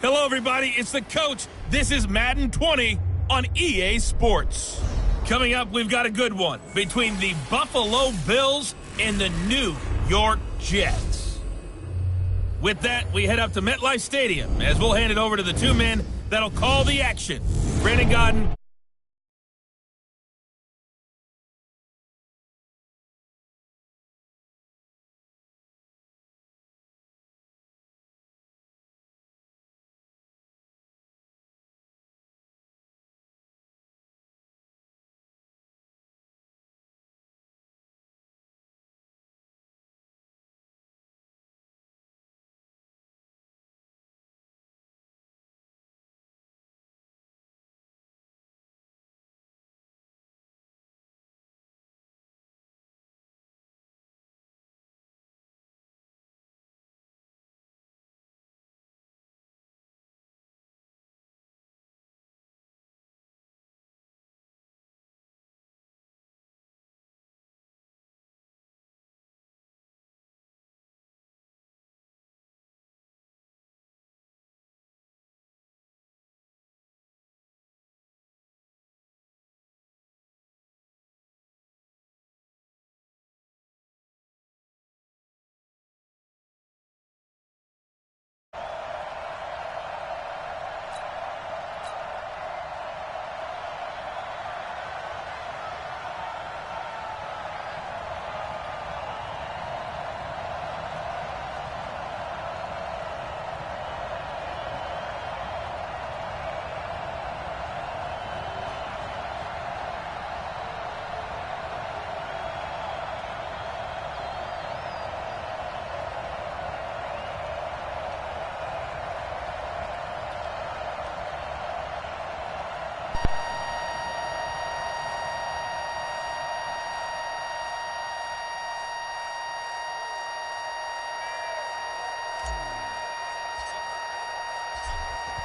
Hello, everybody. It's the coach. This is Madden 20 on EA Sports. Coming up, we've got a good one between the Buffalo Bills and the New York Jets. With that, we head up to MetLife Stadium as we'll hand it over to the two men that'll call the action. Brandon Godden.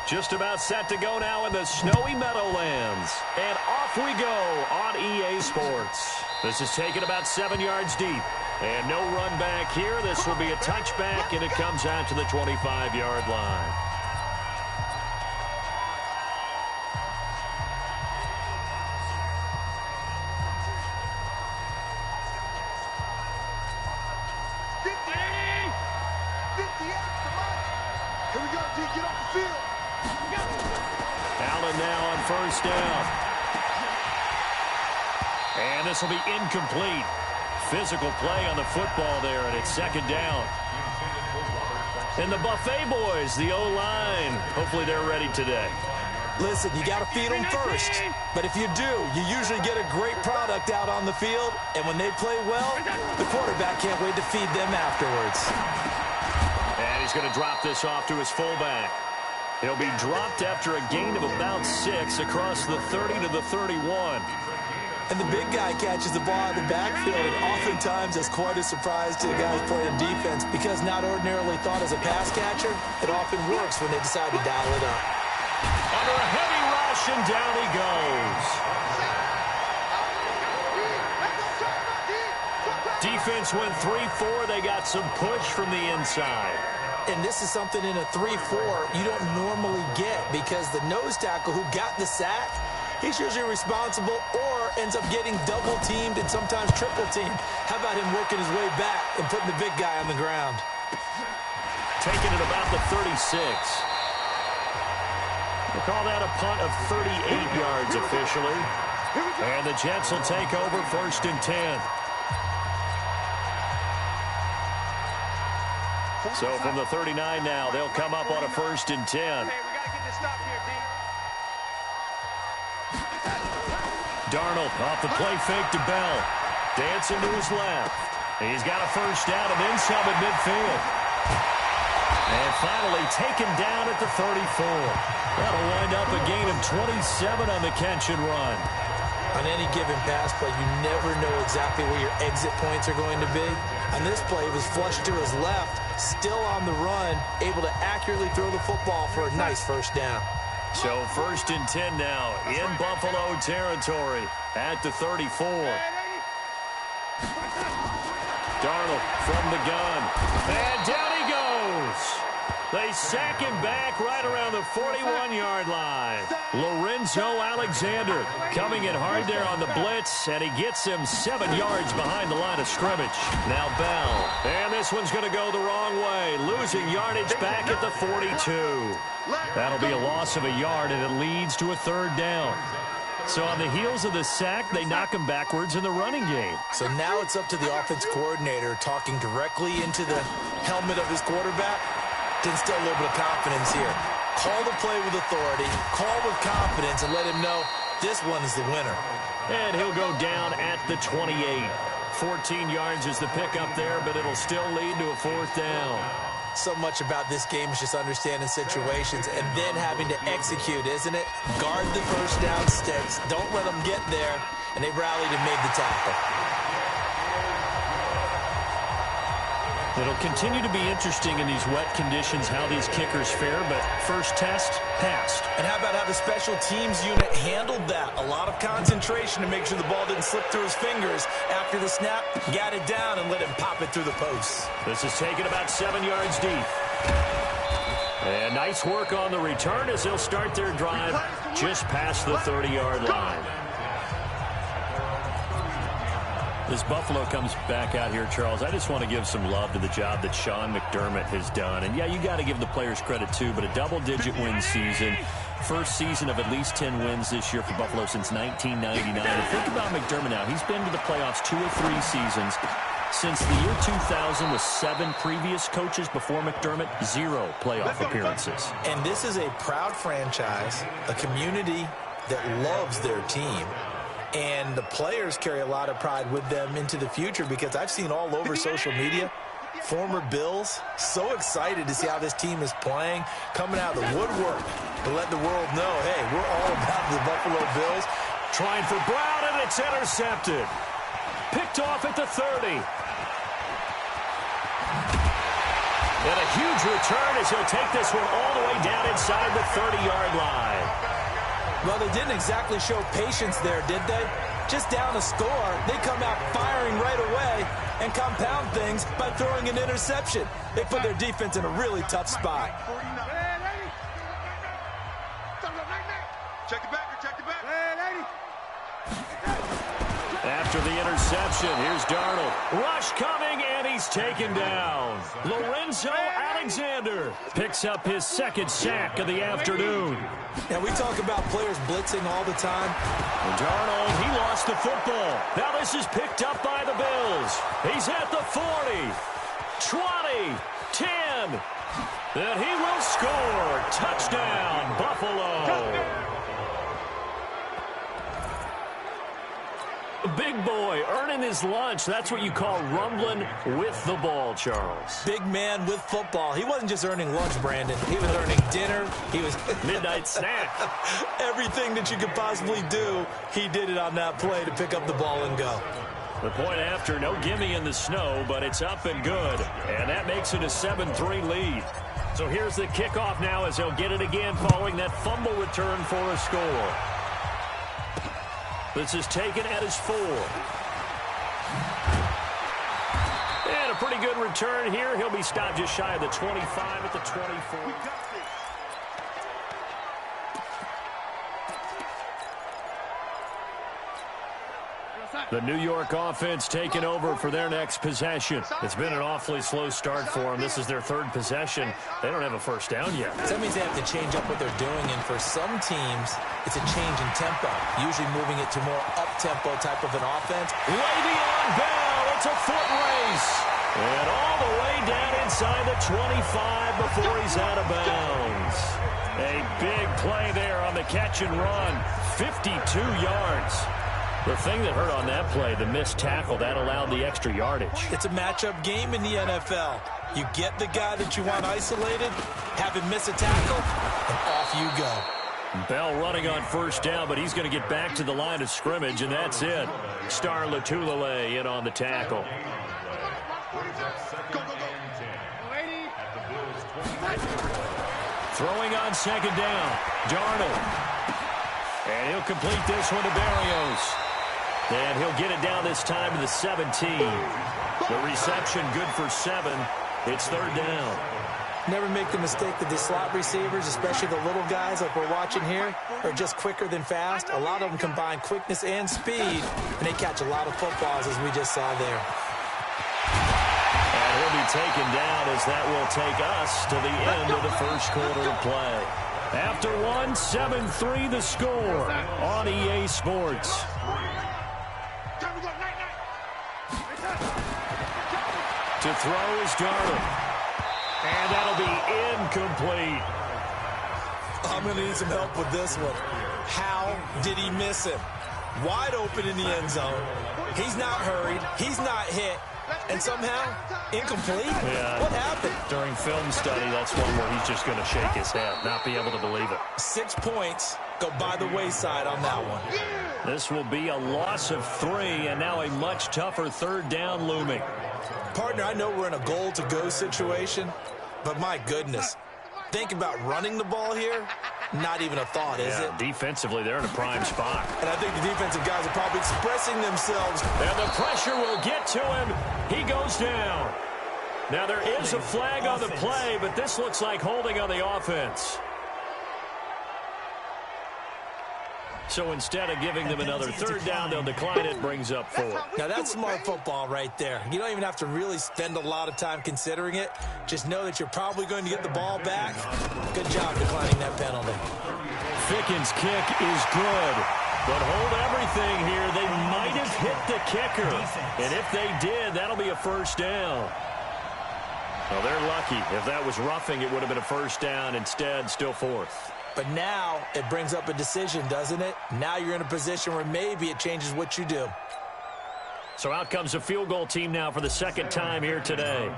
Just about set to go now in the snowy Meadowlands. And off we go on EA Sports. This is taken about 7 yards deep. And no run back here. This will be a touchback, and it comes out to the 25-yard line. First down. And this will be incomplete. Physical play on the football there, and it's second down. And the Buffet boys, the O-line, hopefully they're ready today. Listen, you got to feed them first. But if you do, you usually get a great product out on the field. And when they play well, the quarterback can't wait to feed them afterwards. And he's going to drop this off to his fullback. He'll be dropped after a gain of about 6 across the 30 to the 31. And the big guy catches the ball in the backfield, and oftentimes it's quite a surprise to the guys playing defense because not ordinarily thought as a pass catcher, it often works when they decide to dial it up. Under a heavy rush, and down he goes. Defense went 3-4. They got some push from the inside. And this is something in a 3-4 you don't normally get because the nose tackle who got the sack, he's usually responsible or ends up getting double-teamed and sometimes triple-teamed. How about him working his way back and putting the big guy on the ground? Taking it about the 36. We'll call that a punt of 38 yards officially. And the Jets will take over first and 10. So from the 39 now, they'll come up on a first and 10. Okay, we got to get this stop here, D. Darnold off the play fake to Bell. Dancing to his left. He's got a first down and then some at midfield. And finally taken down at the 34. That'll wind up a gain of 27 on the catch and run. On any given pass play, you never know exactly where your exit points are going to be. On this play, he was flushed to his left, still on the run, able to accurately throw the football for a nice first down. So first and 10 now in Buffalo territory at the 34. Darnold from the gun. And down he goes. They sack him back right around the 41-yard line. Lorenzo Alexander coming in hard there on the blitz, and he gets him 7 yards behind the line of scrimmage. Now Bell, and this one's going to go the wrong way, losing yardage back at the 42. That'll be a loss of a yard, and it leads to a 3rd down. So on the heels of the sack, they knock him backwards in the running game. So now it's up to the offense coordinator talking directly into the helmet of his quarterback to instill a little bit of confidence here. Call the play with authority, call with confidence, and let him know this one is the winner. And he'll go down at the 28. 14 yards is the pickup there, but it'll still lead to a 4th down. So much about this game is just understanding situations and then having to execute, isn't it? Guard the first down sticks. Don't let them get there. And they rallied and made the tackle. It'll continue to be interesting in these wet conditions how these kickers fare, but first test, passed. And how about how the special teams unit handled that? A lot of concentration to make sure the ball didn't slip through his fingers. After the snap, got it down and let him pop it through the posts. This is taken about 7 yards deep. And nice work on the return as they'll start their drive just past the 30-yard line. As Buffalo comes back out here, Charles, I just want to give some love to the job that Sean McDermott has done. And, yeah, you got to give the players credit, too, but a double-digit win season. First season of at least 10 wins this year for Buffalo since 1999. And think about McDermott now. He's been to the playoffs 2 or 3 seasons. Since the year 2000, with 7 previous coaches before McDermott, 0 playoff appearances. And this is a proud franchise, a community that loves their team. And the players carry a lot of pride with them into the future because I've seen all over social media former Bills so excited to see how this team is playing, coming out of the woodwork to let the world know, hey, we're all about the Buffalo Bills. Trying for Brown, and it's intercepted. Picked off at the 30. And a huge return as he'll take this one all the way down inside the 30-yard line. Well, they didn't exactly show patience there, did they? Just down a score, they come out firing right away and compound things by throwing an interception. They put their defense in a really tough spot. Check it back, check it back. After the interception, here's Darnold. Rush coming, and he's taken down. Lorenzo Alexander picks up his 2nd sack of the afternoon. And we talk about players blitzing all the time. Darnold, he lost the football. Now this is picked up by the Bills. He's at the 40, 20, 10. And he will score. Touchdown, Buffalo. Big boy earning his lunch. That's what you call rumbling with the ball, Charles. Big man with football. He wasn't just earning lunch, Brandon. He was earning dinner. He was midnight snack. Everything that you could possibly do, he did it on that play to pick up the ball and go. The point after, no gimme in the snow, but it's up and good. And that makes it a 7-3 lead. So here's the kickoff now as they'll get it again following that fumble return for a score. This is taken at his 4. And a pretty good return here. He'll be stopped just shy of the 25 at the 24. The New York offense taking over for their next possession. It's been an awfully slow start for them. This is their 3rd possession. They don't have a first down yet. That means they have to change up what they're doing, and for some teams, it's a change in tempo, usually moving it to more up-tempo type of an offense. Le'Veon Bell, it's a foot race. And all the way down inside the 25 before he's out of bounds. A big play there on the catch and run. 52 yards. The thing that hurt on that play, the missed tackle, that allowed the extra yardage. It's a matchup game in the NFL. You get the guy that you want isolated, have him miss a tackle, and off you go. Bell running on first down, but he's going to get back to the line of scrimmage, and that's it. Star Latulele in on the tackle. Throwing on 2nd down, Darnold. And he'll complete this one to Berrios. And he'll get it down this time to the 17. The reception good for 7. It's 3rd down. Never make the mistake that the slot receivers, especially the little guys like we're watching here, are just quicker than fast. A lot of them combine quickness and speed, and they catch a lot of footballs, as we just saw there. And he'll be taken down as that will take us to the end of the first quarter of play. After one, 7-3 the score on EA Sports. To throw is Darnold. And that'll be incomplete. I'm going to need some help with this one. How did he miss him? Wide open in the end zone. He's not hurried. He's not hit. And somehow, incomplete? Yeah. What happened? During film study, that's one where he's just going to shake his head, not be able to believe it. 6 points go by the wayside on that one. This will be a loss of 3, and now a much tougher third down looming. Partner, I know we're in a goal-to-go situation, but my goodness, think about running the ball here. Not even a thought, is it? Defensively, they're in a prime spot. And I think the defensive guys are probably expressing themselves. And the pressure will get to him. He goes down. Now, there is a flag on the play, but this looks like holding on the offense. So instead of giving them another third down, they'll decline it, brings up 4. Now, that's smart football right there. You don't even have to really spend a lot of time considering it. Just know that you're probably going to get the ball back. Good job declining that penalty. Ficken's kick is good. But hold everything here. They might have hit the kicker. And if they did, that'll be a first down. Well, they're lucky. If that was roughing, it would have been a first down. Instead, still 4th. But now it brings up a decision, doesn't it? Now you're in a position where maybe it changes what you do. So out comes the field goal team now for the second time here today.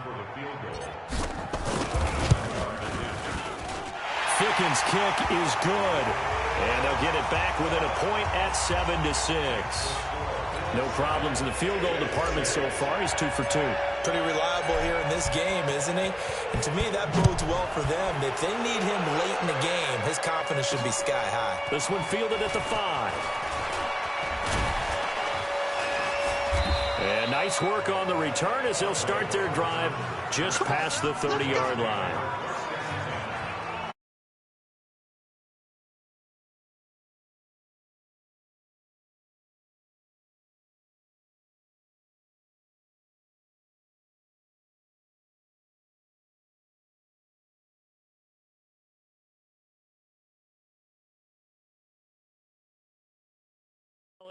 Ficken's kick is good. And they'll get it back within a point at 7-6. No problems in the field goal department so far. He's 2 for 2. Pretty reliable here in this game, isn't he? And to me, that bodes well for them. If they need him late in the game, his confidence should be sky high. This one fielded at the 5. And nice work on the return as they'll start their drive just past the 30-yard line.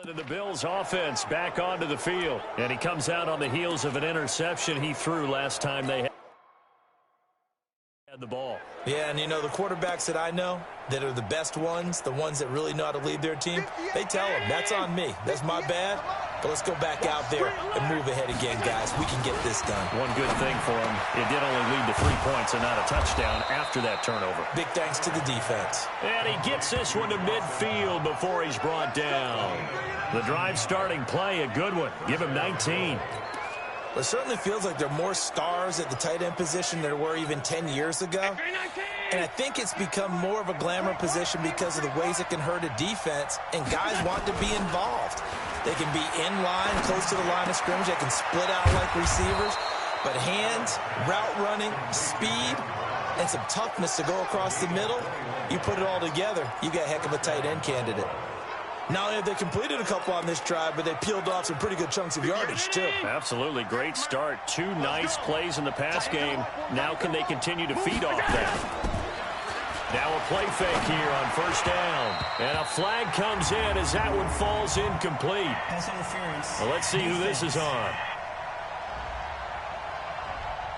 And the Bills offense back onto the field. And he comes out on the heels of an interception he threw last time they had the ball. Yeah, and you know, the quarterbacks that I know that are the best ones, the ones that really know how to lead their team, they tell them, that's on me. That's my bad. But let's go back out there and move ahead again, guys. We can get this done. One good thing for him, it did only lead to 3 points and not a touchdown after that turnover. Big thanks to the defense. And he gets this one to midfield before he's brought down. The drive starting play, a good one. Give him 19. It certainly feels like there are more stars at the tight end position than there were even 10 years ago. And I think it's become more of a glamour position because of the ways it can hurt a defense, and guys want to be involved. They can be in line, close to the line of scrimmage. They can split out like receivers. But hands, route running, speed, and some toughness to go across the middle, you put it all together, you got a heck of a tight end candidate. Not only have they completed a couple on this drive, but they peeled off some pretty good chunks of yardage, too. Absolutely. Great start. 2 nice plays in the pass game. Now can they continue to feed off that? Now a play fake here on first down. And a flag comes in as that one falls incomplete. Pass interference. Well, let's see who this is on.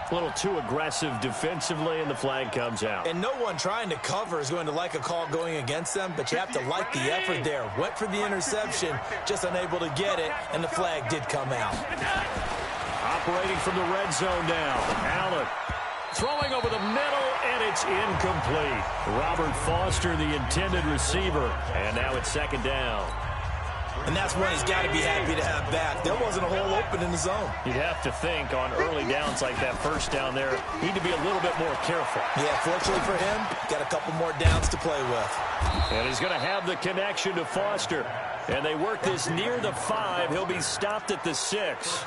A little too aggressive defensively, and the flag comes out. And no one trying to cover is going to like a call going against them, but you have to like the effort there. Went for the interception, just unable to get it, and the flag did come out. Operating from the red zone now. Allen throwing over the middle, and it's incomplete. Robert Foster, the intended receiver, and now it's second down. And that's one he's got to be happy to have back. There wasn't a hole open in the zone. You'd have to think on early downs like that first down there, need to be a little bit more careful. Yeah, fortunately for him, got a couple more downs to play with. And he's going to have the connection to Foster. And they work this near the 5. He'll be stopped at the 6.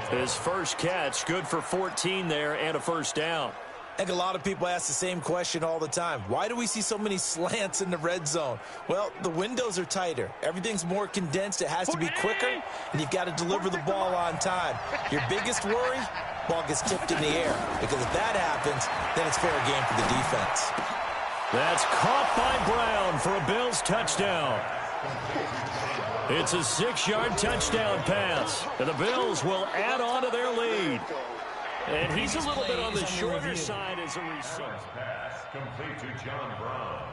His first catch, good for 14 there and a first down. I think a lot of people ask the same question all the time. Why do we see so many slants in the red zone? Well, the windows are tighter. Everything's more condensed. It has to be quicker, and you've got to deliver the ball on time. Your biggest worry, ball gets tipped in the air, because if that happens, then it's fair game for the defense. That's caught by Brown for a Bills touchdown. It's a 6-yard touchdown pass, and the Bills will add on to their lead. And he's a little bit on the shorter side as a receiver. Pass complete to John Brown.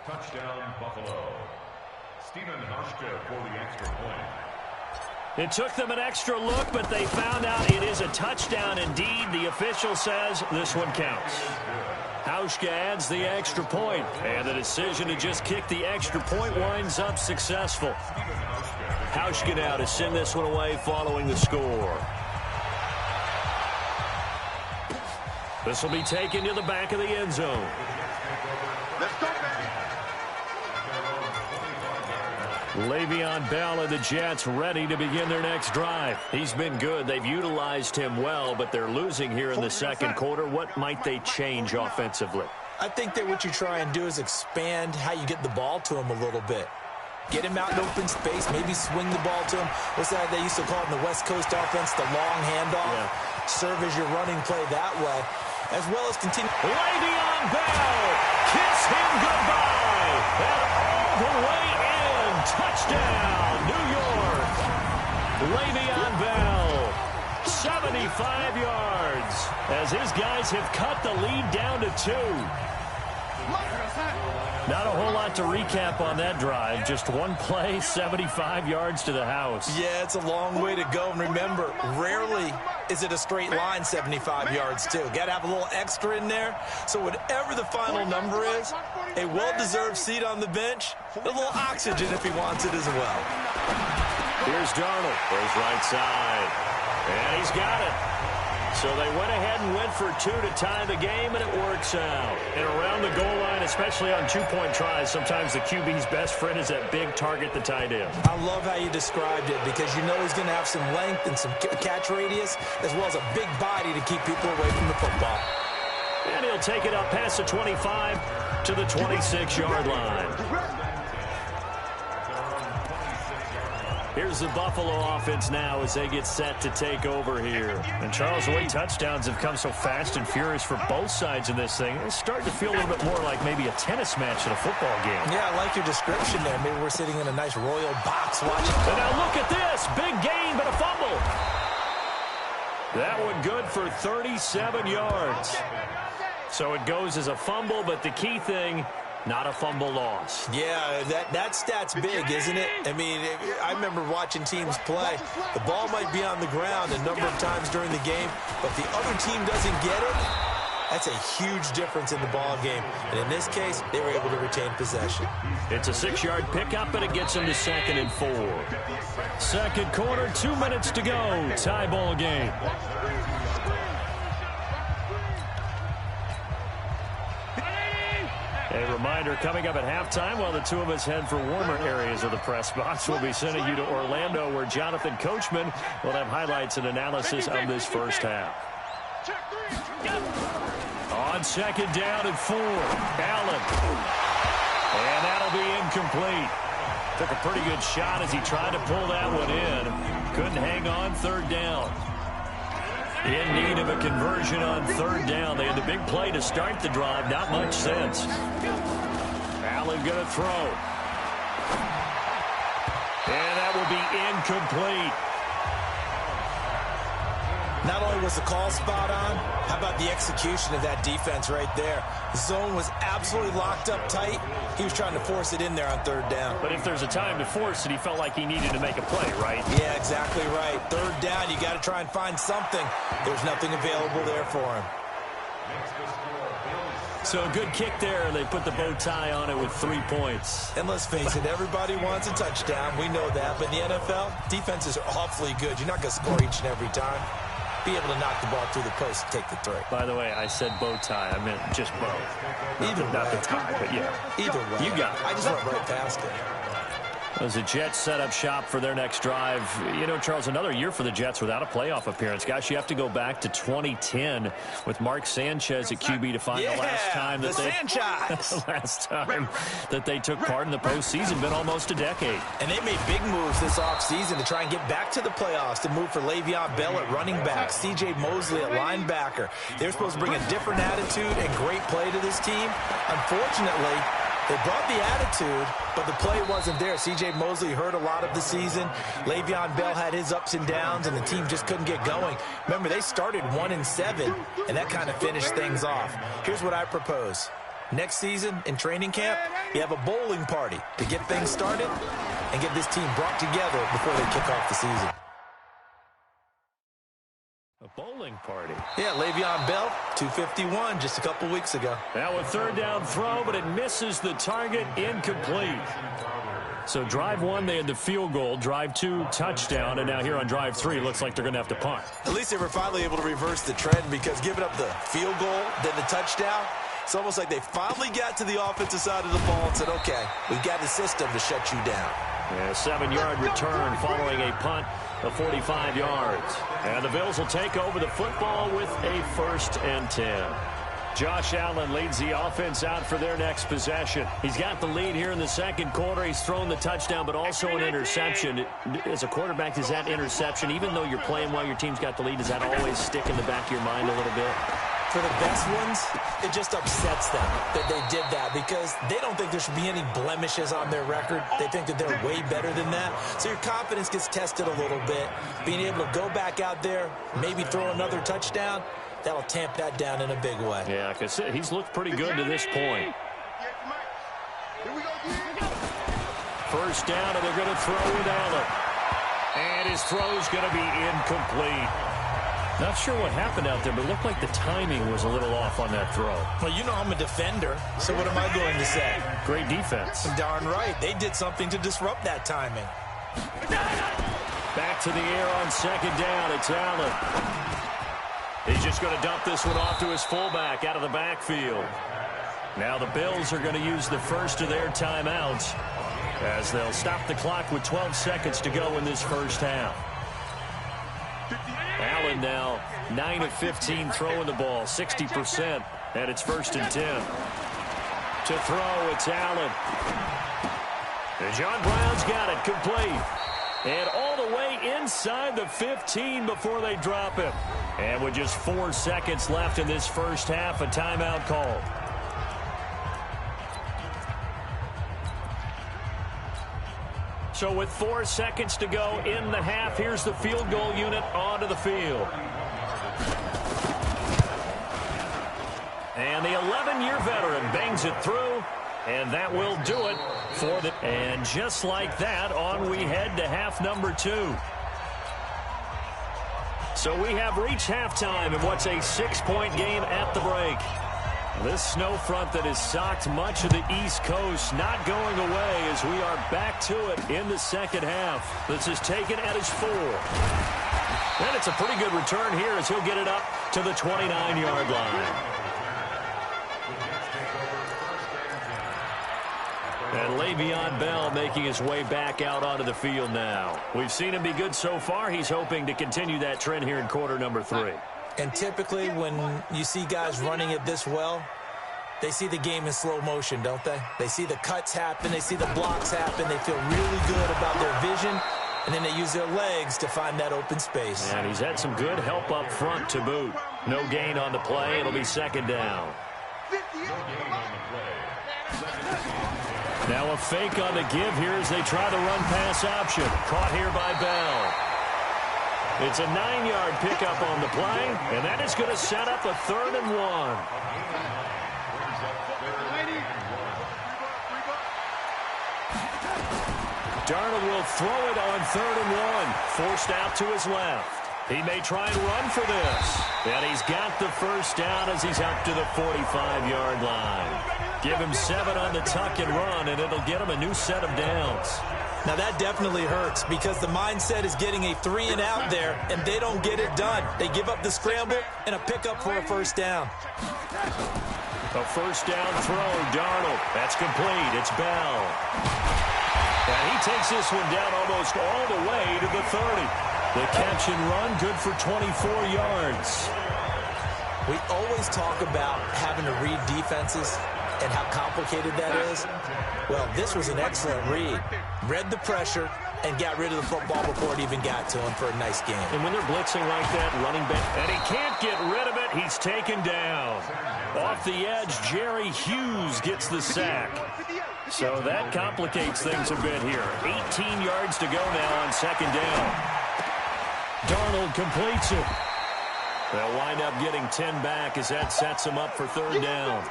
Touchdown, Buffalo. Stephen Hauschka for the extra point. It took them an extra look, but they found out it is a touchdown indeed. The official says this one counts. Hauschka adds the extra point, and the decision to just kick the extra point winds up successful. Hauschka now to send this one away following the score. This will be taken to the back of the end zone. Le'Veon Bell and the Jets ready to begin their next drive. He's been good. They've utilized him well, but they're losing here in the second quarter. What might they change offensively? I think that what you try and do is expand how you get the ball to him a little bit. Get him out in open space, maybe swing the ball to him. What's that they used to call it in the West Coast offense, the long handoff? Yeah. Serve as your running play that way, as well as continue. Le'Veon Bell, kiss him goodbye, and all the way in, touchdown, New York. Le'Veon Bell, 75 yards, as his guys have cut the lead down to 2. Not a whole lot to recap on that drive. Just one play, 75 yards to the house. Yeah, it's a long way to go. And remember, rarely is it a straight line 75 yards, too. Got to have a little extra in there. So whatever the final number is, a well-deserved seat on the bench, a little oxygen if he wants it as well. Here's Darnold. Goes right side. And he's got it. So they went ahead and went for 2 to tie the game, and it works out. And around the goal line, especially on two-point tries, sometimes the QB's best friend is that big target, the tight end. I love how you described it, because you know he's going to have some length and some catch radius, as well as a big body to keep people away from the football. And he'll take it up past the 25 to the 26-yard line. Here's the Buffalo offense now as they get set to take over here. And, Charles, the way touchdowns have come so fast and furious for both sides in this thing, it's starting to feel a little bit more like maybe a tennis match in a football game. Yeah, I like your description there. Maybe we're sitting in a nice royal box watching. And now look at this. Big gain, but a fumble. That one good for 37 yards. So it goes as a fumble, but the key thing, not a fumble loss. Yeah, that stat's big, isn't it? I mean, I remember watching teams play. The ball might be on the ground a number of times during the game, but the other team doesn't get it. That's a huge difference in the ball game. And in this case, they were able to retain possession. It's a 6-yard pickup, and it gets them to 2nd and 4. Second quarter, 2 minutes to go. Tie ball game. A reminder, coming up at halftime, while the two of us head for warmer areas of the press box, we'll be sending you to Orlando, where Jonathan Coachman will have highlights and analysis of this first half. On 2nd down and 4, Allen. And that'll be incomplete. Took a pretty good shot as he tried to pull that one in. Couldn't hang on 3rd down. In need of a conversion on 3rd down. They had the big play to start the drive. Not much sense. Allen going to throw. And that will be incomplete. Not only was the call spot on, how about the execution of that defense right there? The zone was absolutely locked up tight. He was trying to force it in there on 3rd down. But if there's a time to force it, he felt like he needed to make a play, right? Yeah, exactly right. 3rd down, you got to try and find something. There's nothing available there for him. So a good kick there. They put the bow tie on it with 3 points. And let's face it, everybody wants a touchdown. We know that. But in the NFL, defenses are awfully good. You're not going to score each and every time. Be able to knock the ball through the post and take the three. By the way, I said bow tie. I meant just bow. Not the tie, but yeah. Either way. You got it. I just went right past it. As the Jets set up shop for their next drive, you know, Charles, another year for the Jets without a playoff appearance. Gosh, you have to go back to 2010 with Mark Sanchez at QB to find the last time that they took part in the postseason. Been almost a decade. And they made big moves this offseason to try and get back to the playoffs, to move for Le'Veon Bell at running back, C.J. Mosley at linebacker. They're supposed to bring a different attitude and great play to this team. Unfortunately, they brought the attitude, but the play wasn't there. C.J. Mosley hurt a lot of the season. Le'Veon Bell had his ups and downs, and the team just couldn't get going. Remember, they started 1-7, and that kind of finished things off. Here's what I propose. Next season in training camp, you have a bowling party to get things started and get this team brought together before they kick off the season. A bowling party. Yeah, Le'Veon Bell, 251 just a couple weeks ago. Now a third down throw, but it misses the target, incomplete. So drive one, they had the field goal. Drive two, touchdown. And now here on drive three, looks like they're going to have to punt. At least they were finally able to reverse the trend, because giving up the field goal, then the touchdown, it's almost like they finally got to the offensive side of the ball and said, okay, we've got the system to shut you down. Yeah, 7-yard return following a punt of 45 yards. And the Bills will take over the football with a 1st and 10. Josh Allen leads the offense out for their next possession. He's got the lead here in the second quarter. He's thrown the touchdown, but also an interception. As a quarterback, is that interception, even though you're playing while your team's got the lead, does that always stick in the back of your mind a little bit? For the best ones, it just upsets them that they did that, because they don't think there should be any blemishes on their record. They think that they're way better than that. So your confidence gets tested a little bit. Being able to go back out there, maybe throw another touchdown, that'll tamp that down in a big way. Yeah, like I said, he's looked pretty good to this point. First down, and they're going to throw with Allen. And his throw's going to be incomplete. Not sure what happened out there, but it looked like the timing was a little off on that throw. Well, you know I'm a defender, so what am I going to say? Great defense. Darn right. They did something to disrupt that timing. Back to the air on second down. It's Allen. He's just going to dump this one off to his fullback out of the backfield. Now the Bills are going to use the first of their timeouts as they'll stop the clock with 12 seconds to go in this first half. Allen now 9 of 15 throwing the ball, 60%, and it's 1st and 10. To throw, it's Allen. And John Brown's got it, complete. And all the way inside the 15 before they drop him. And with just 4 seconds left in this first half, a timeout called. So with 4 seconds to go in the half, here's the field goal unit onto the field. And the 11-year veteran bangs it through, and that will do it for the... And just like that, on we head to half number 2. So we have reached halftime in what's a 6-point game at the break. This snow front that has socked much of the East Coast not going away as we are back to it in the second half. This is taken at his 4. And it's a pretty good return here as he'll get it up to the 29-yard line. And Le'Veon Bell making his way back out onto the field now. We've seen him be good so far. He's hoping to continue that trend here in quarter number 3. And typically when you see guys running it this well, they see the game in slow motion, don't they? They see the cuts happen. They see the blocks happen. They feel really good about their vision, and then they use their legs to find that open space. And he's had some good help up front to boot. No gain on the play. It'll be second down. Now a fake on the give here as they try the run-pass option. Caught here by Bell. It's a 9-yard pickup on the play, and that is going to set up a 3rd and 1. Darnold will throw it on 3rd and 1. Forced out to his left. He may try and run for this. And he's got the first down as he's up to the 45-yard line. Give him 7 on the tuck and run, and it'll get him a new set of downs. Now that definitely hurts because the mindset is getting a 3 and out there, and they don't get it done. They give up the scramble and a pickup for a first down. A first down throw, Darnold. That's complete. It's Bell. And he takes this one down almost all the way to the 30. The catch and run, good for 24 yards. We always talk about having to read defenses and how complicated that is. Well, this was an excellent read. Read the pressure and got rid of the football before it even got to him for a nice game. And when they're blitzing like that, running back, and he can't get rid of it, he's taken down. Off the edge, Jerry Hughes gets the sack. So that complicates things a bit here. 18 yards to go now on second down. Darnold completes it. They'll wind up getting 10 back as that sets them up for third down.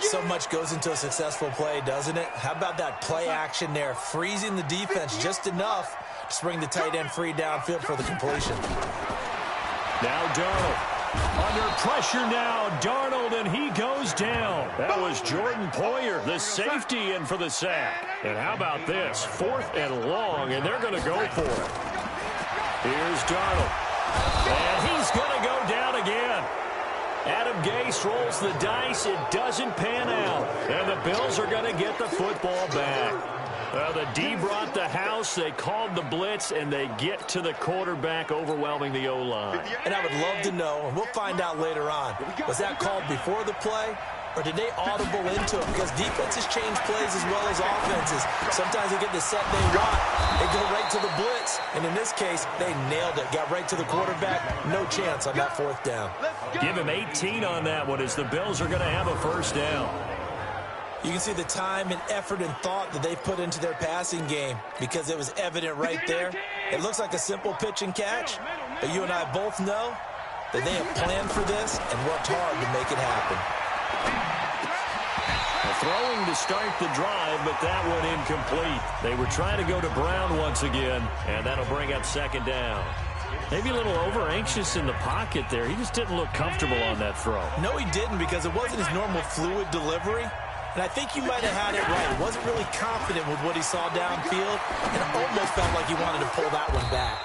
So much goes into a successful play, doesn't it? How about that play action there, freezing the defense just enough to bring the tight end free downfield for the completion. Now Darnold. Under pressure now, Darnold, and he goes down. That was Jordan Poyer, the safety, in for the sack. And how about this? 4th and long, and they're going to go for it. Here's Darnold. And he's going to go down again. Adam Gase rolls the dice. It doesn't pan out. And the Bills are going to get the football back. Well, the D brought the house. They called the blitz, and they get to the quarterback, overwhelming the O-line. And I would love to know, and we'll find out later on, was that called before the play, or did they audible into it? Because defenses change plays as well as offenses. Sometimes they get the set they want. They go right to the blitz. And in this case, they nailed it. Got right to the quarterback. No chance on that 4th down. Give him 18 on that one as the Bills are going to have a first down. You can see the time and effort and thought that they've put into their passing game because it was evident right there. It looks like a simple pitch and catch, but you and I both know that they have planned for this and worked hard to make it happen. Throwing to start the drive, but that one incomplete. They were trying to go to Brown once again, and that'll bring up second down. Maybe a little over-anxious in the pocket there. He just didn't look comfortable on that throw. No, he didn't, because it wasn't his normal fluid delivery. And I think you might have had it right. He wasn't really confident with what he saw downfield, and it almost felt like he wanted to pull that one back.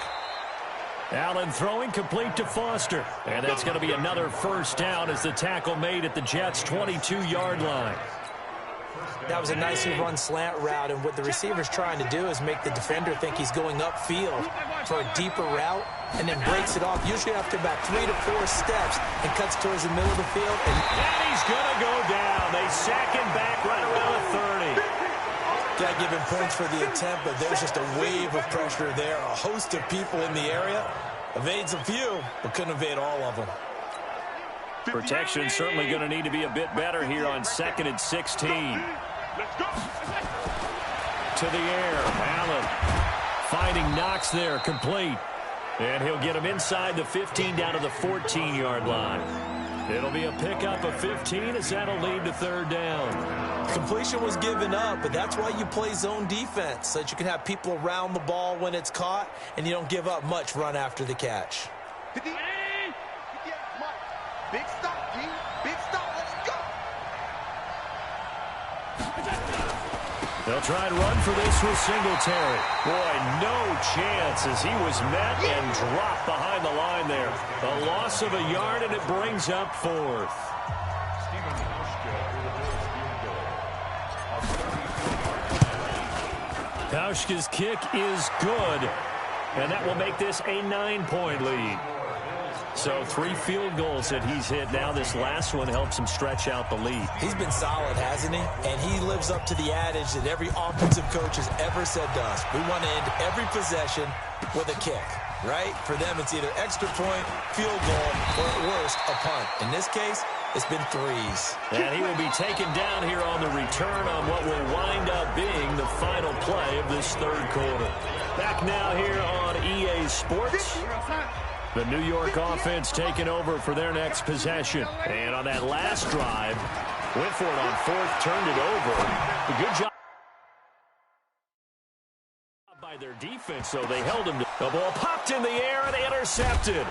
Allen throwing complete to Foster. And that's going to be another first down as the tackle made at the Jets' 22-yard line. That was a nicely run slant route, and what the receiver's trying to do is make the defender think he's going upfield for a deeper route, and then breaks it off, usually after about 3 to 4 steps, and cuts towards the middle of the field. And he's going to go down. They sack him back right around the 30. Got to give him points for the attempt, but there's just a wave of pressure there. A host of people in the area. Evades a few, but couldn't evade all of them. Protection certainly going to need to be a bit better here on 2nd and 16. To the air, Allen finding Knox there, complete. And he'll get him inside the 15 down to the 14-yard line. It'll be a pickup of 15 as that'll lead to third down. Completion was given up, but that's why you play zone defense, so that you can have people around the ball when it's caught, and you don't give up much run after the catch. Big stop, G. Big stop. Let's go. They'll try and run for this with Singletary. Boy, no chance as he was met and dropped behind the line there. A loss of a yard, and it brings up 4th. Pauschka's kick is good, and that will make this a 9-point lead. So 3 field goals that he's hit now. This last one helps him stretch out the lead. He's been solid, hasn't he? And he lives up to the adage that every offensive coach has ever said to us. We want to end every possession with a kick, right? For them, it's either extra point, field goal, or at worst, a punt. In this case, it's been 3s. And he will be taken down here on the return on what will wind up being the final play of this third quarter. Back now here on EA Sports. The New York offense taking over for their next possession. And on that last drive, went for it on 4th, turned it over. A good job by their defense, so they held him. The ball popped in the air and intercepted.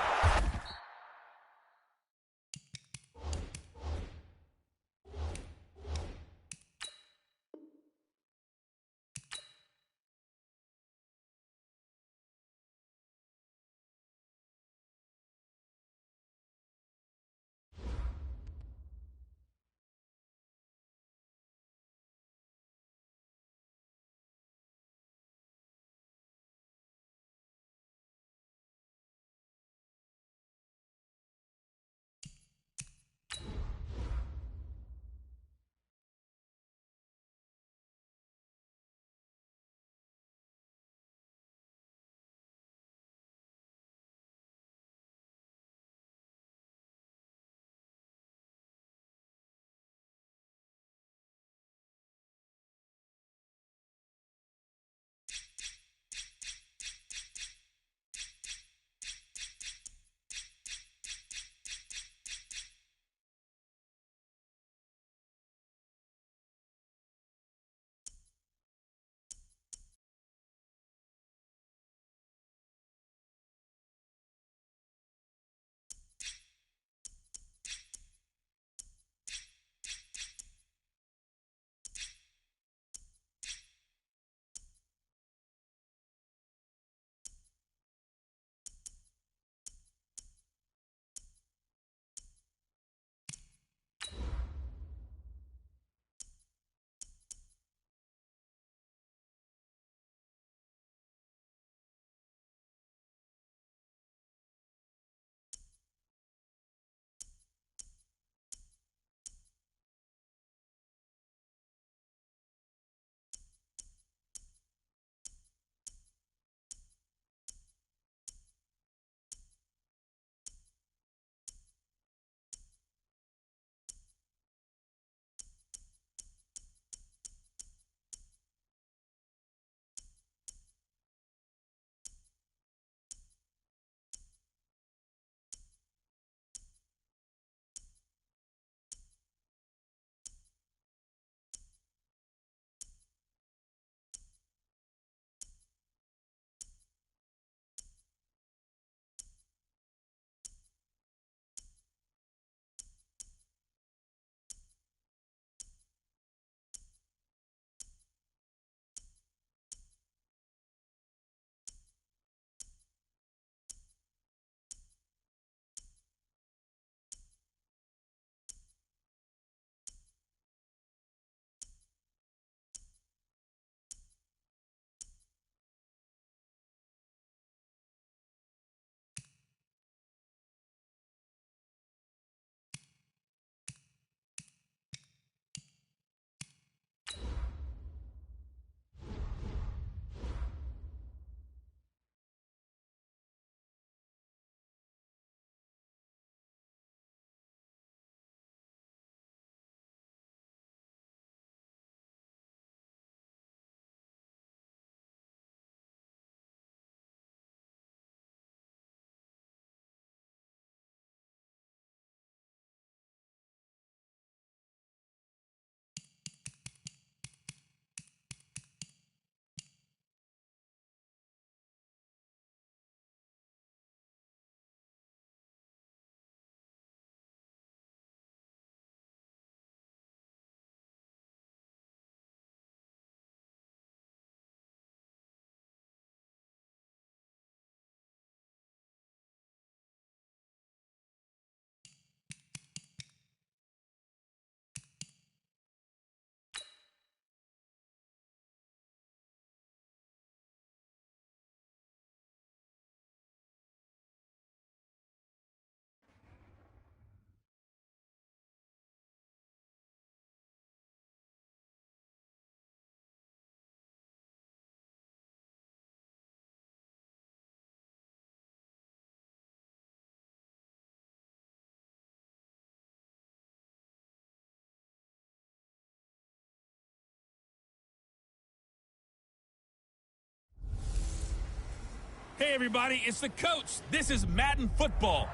Hey, everybody, it's the coach. This is Madden football.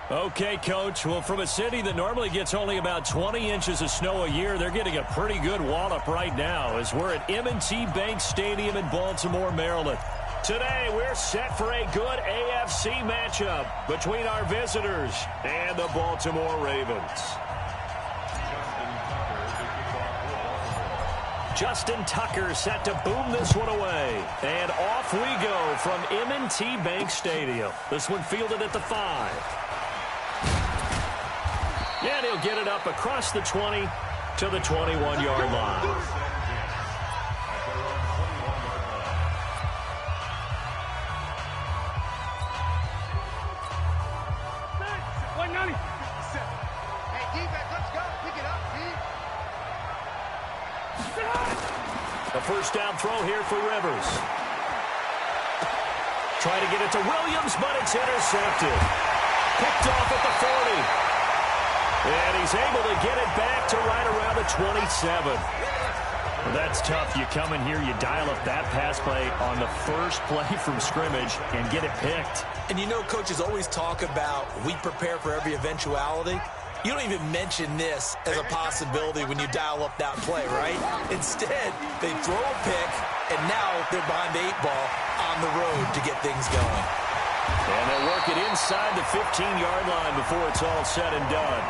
Okay, Coach. Well, from a city that normally gets only about 20 inches of snow a year, they're getting a pretty good wallop right now as we're at M&T Bank Stadium in Baltimore, Maryland. Today, we're set for a good AFC matchup between our visitors and the Baltimore Ravens. Justin Tucker set to boom this one away. And off we go from M&T Bank Stadium. This one fielded at the 5. And he'll get it up across the 20 to the 21-yard line. A first down throw here for Rivers. Trying to get it to Williams, but it's intercepted. Picked off at the 40. And he's able to get it back to right around the 27. Well, that's tough. You come in here, you dial up that pass play on the first play from scrimmage and get it picked. And you know, coaches always talk about we prepare for every eventuality. You don't even mention this as a possibility when you dial up that play, right? Instead, they throw a pick, and now they're behind the 8 ball on the road to get things going. And they'll work it inside the 15-yard line before it's all said and done.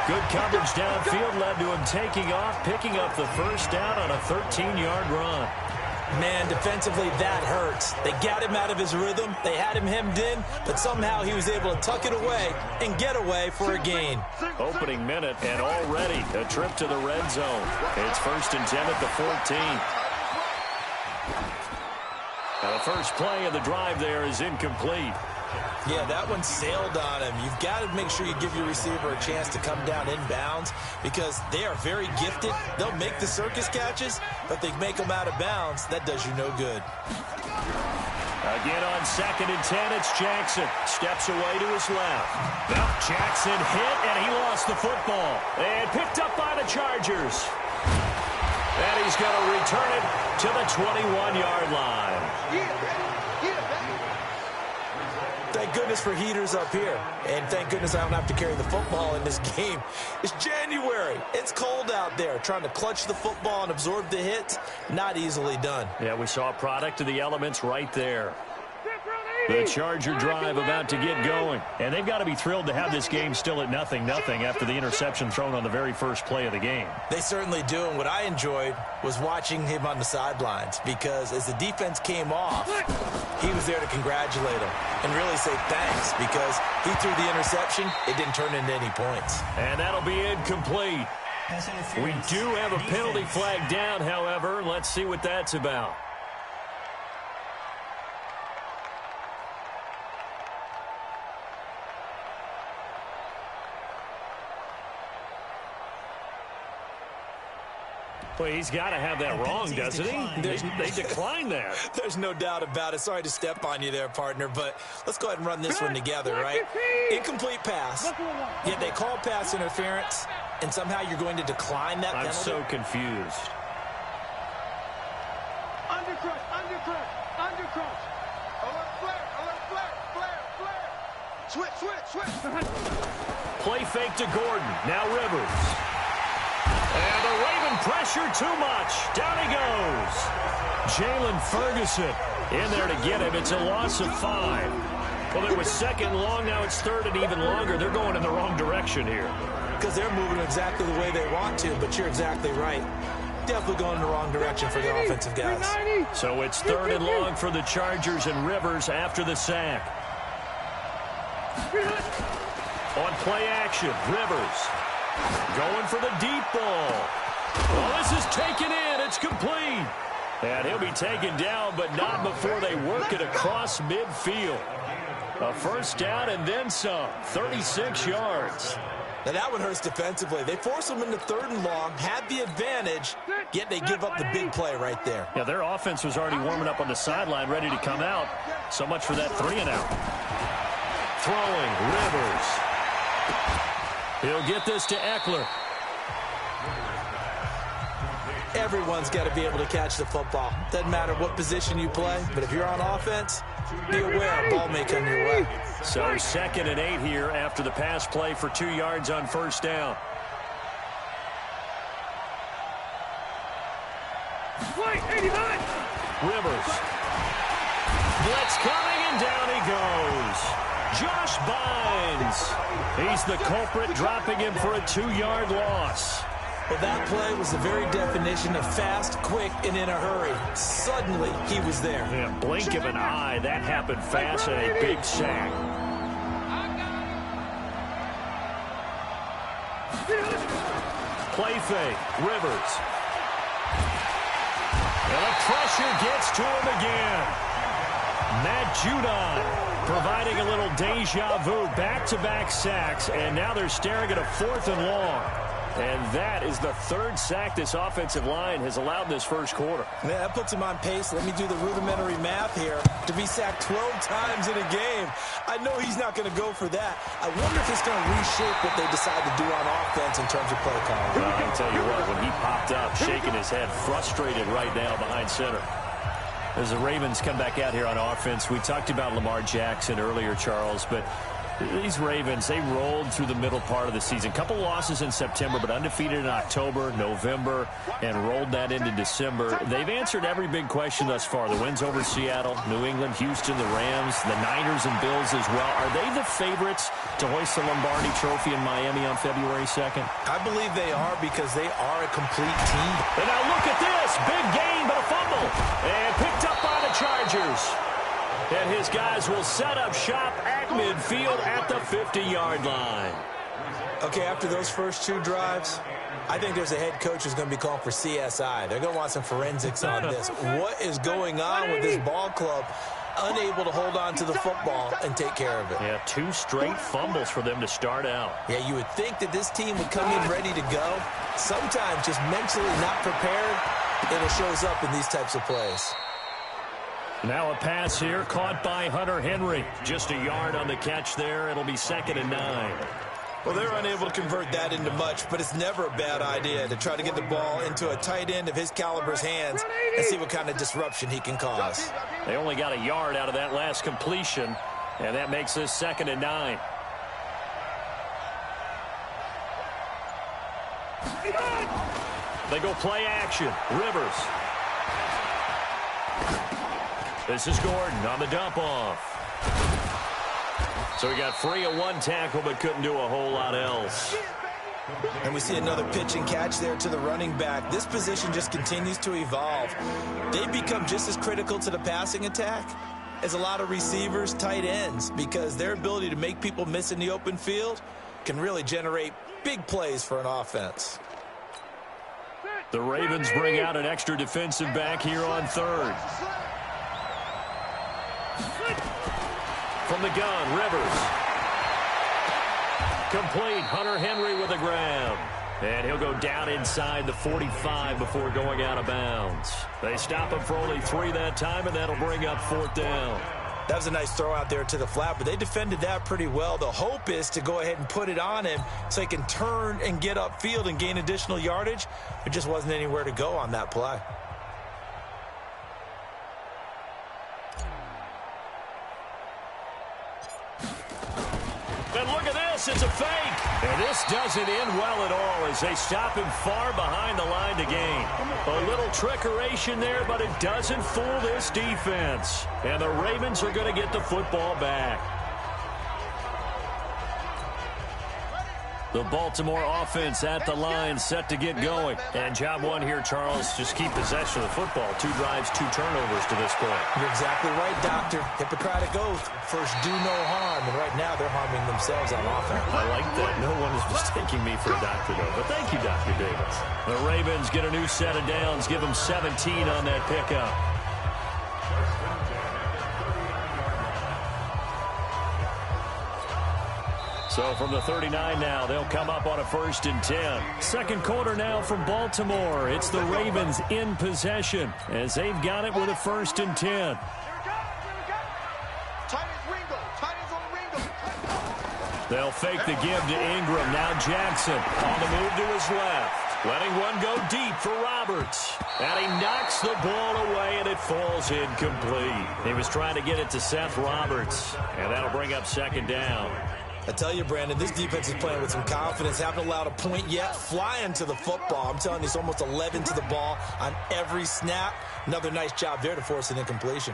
Good coverage downfield led to him taking off, picking up the first down on a 13-yard run. Man, defensively, that hurts. They got him out of his rhythm. They had him hemmed in, but somehow he was able to tuck it away and get away for a gain. Opening minute, and already a trip to the red zone. It's 1st and 10 at the 14. Now the first play of the drive there is incomplete. Yeah, that one sailed on him. You've got to make sure you give your receiver a chance to come down inbounds because they are very gifted. They'll make the circus catches, but they make them out of bounds. That does you no good. Again on 2nd and 10, it's Jackson. Steps away to his left. Well, Jackson hit, and he lost the football. And picked up by the Chargers. And he's going to return it to the 21-yard line. Thank goodness for heaters up here. And thank goodness I don't have to carry the football in this game. It's January. It's cold out there. Trying to clutch the football and absorb the hits, not easily done. Yeah, we saw a product of the elements right there. The Charger drive about to get going. And they've got to be thrilled to have this game still at 0-0 after the interception thrown on the very first play of the game. They certainly do. And what I enjoyed was watching him on the sidelines because as the defense came off, he was there to congratulate him and really say thanks because he threw the interception. It didn't turn into any points. And that'll be incomplete. We do have a penalty flag down, however. Let's see what that's about. Well, he's got to have that wrong, doesn't he? They declined that. There's no doubt about it. Sorry to step on you there, partner, but let's go ahead and run this one together, right? Incomplete pass. Yet they call pass interference, and somehow you're going to decline that penalty? I'm so confused. Undercrush. Alert flare. Switch. Play fake to Gordon. Now Rivers. And the Raven pressure too much. Down he goes. Jalen Ferguson in there to get him. It's a loss of 5. Well, it was 2nd and long. Now it's 3rd and even longer. They're going in the wrong direction here. Because they're moving exactly the way they want to, but you're exactly right. Definitely going in the wrong direction for the offensive guys. So it's 3rd and long for the Chargers and Rivers after the sack. On play action, Rivers. Going for the deep ball. Well, this is taken in. It's complete. And he'll be taken down, but not before they work it across midfield. A first down and then some. 36 yards. Now that one hurts defensively. They force them into 3rd and long, had the advantage, yet they give up the big play right there. Yeah, their offense was already warming up on the sideline, ready to come out. So much for that 3-and-out. Throwing, Rivers. He'll get this to Eckler. Everyone's got to be able to catch the football. Doesn't matter what position you play, but if you're on offense, Be aware, ball may come your way. So 2nd and 8 here after the pass play for 2 yards on first down. Rivers. Blitz coming, and down he goes. Josh Bynes. He's the culprit, dropping him for a 2-yard loss. Well, that play was the very definition of fast, quick, and in a hurry. Suddenly, he was there. In a blink of an eye, that happened fast, and a big sack. Play fake. Rivers. And the pressure gets to him again. Matt Judon providing a little deja vu. Back-to-back sacks, and now they're staring at a 4th and long. And that is the 3rd sack this offensive line has allowed this first quarter. Man, that puts him on pace. Let me do the rudimentary math here. To be sacked 12 times in a game, I know he's not going to go for that. I wonder if it's going to reshape what they decide to do on offense in terms of play calling. Well, I can tell you what, when he popped up, shaking his head, frustrated right now behind center. As the Ravens come back out here on offense, we talked about Lamar Jackson earlier, Charles, but these Ravens, they rolled through the middle part of the season. Couple losses in September, but undefeated in October, November, and rolled that into December. They've answered every big question thus far. The wins over Seattle, New England, Houston, the Rams, the Niners, and Bills as well. Are they the favorites to hoist the Lombardi Trophy in Miami on February 2nd? I believe they are because they are a complete team. And now look at this. Big gain, but a fumble. And picked up by the Chargers. And his guys will set up shop at midfield at the 50-yard line. Okay, after those first 2 drives, I think there's a head coach who's going to be calling for CSI. They're going to want some forensics on this. What is going on with this ball club? Unable to hold on to the football and take care of it. Yeah, 2 straight fumbles for them to start out. Yeah, you would think that this team would come in ready to go. Sometimes just mentally not prepared, and it shows up in these types of plays. Now a pass here caught by Hunter Henry. Just a yard on the catch there. It'll be 2nd and 9. Well, they're unable to convert that into much, but it's never a bad idea to try to get the ball into a tight end of his caliber's hands and see what kind of disruption he can cause. They only got a yard out of that last completion, and that makes this 2nd and 9. They go play action. Rivers. This is Gordon on the dump off. So he got free of 1 tackle but couldn't do a whole lot else. And we see another pitch and catch there to the running back. This position just continues to evolve. They become just as critical to the passing attack as a lot of receivers, tight ends, because their ability to make people miss in the open field can really generate big plays for an offense. The Ravens bring out an extra defensive back here on 3rd. From the gun, Rivers. Complete. Hunter Henry with a grab. And he'll go down inside the 45 before going out of bounds. They stop him for only 3 that time, and that'll bring up 4th down. That was a nice throw out there to the flat, but they defended that pretty well. The hope is to go ahead and put it on him so he can turn and get upfield and gain additional yardage. There just wasn't anywhere to go on that play. And look at this, it's a fake. And this doesn't end well at all as they stop him far behind the line to gain. A little trickeration there, but it doesn't fool this defense. And the Ravens are going to get the football back. The Baltimore offense at the line, set to get going. And job one here, Charles, just keep possession of the football. 2 drives, 2 turnovers to this point. You're exactly right, Doctor. Hippocratic oath. First, do no harm. And right now, they're harming themselves on offense. I like that. No one is mistaking me for a doctor, though. But thank you, Dr. Davis. The Ravens get a new set of downs. Give them 17 on that pickup. So from the 39 now, they'll come up on a 1st and 10. Second quarter now from Baltimore. It's the Ravens in possession as they've got it with a 1st and 10. They'll fake the give to Ingram. Now Jackson on the move to his left. Letting one go deep for Roberts. And he knocks the ball away, and it falls incomplete. He was trying to get it to Seth Roberts, and that'll bring up second down. I tell you, Brandon, this defense is playing with some confidence. Haven't allowed a point yet. Flying to the football. I'm telling you, it's almost 11 to the ball on every snap. Another nice job there to force an incompletion.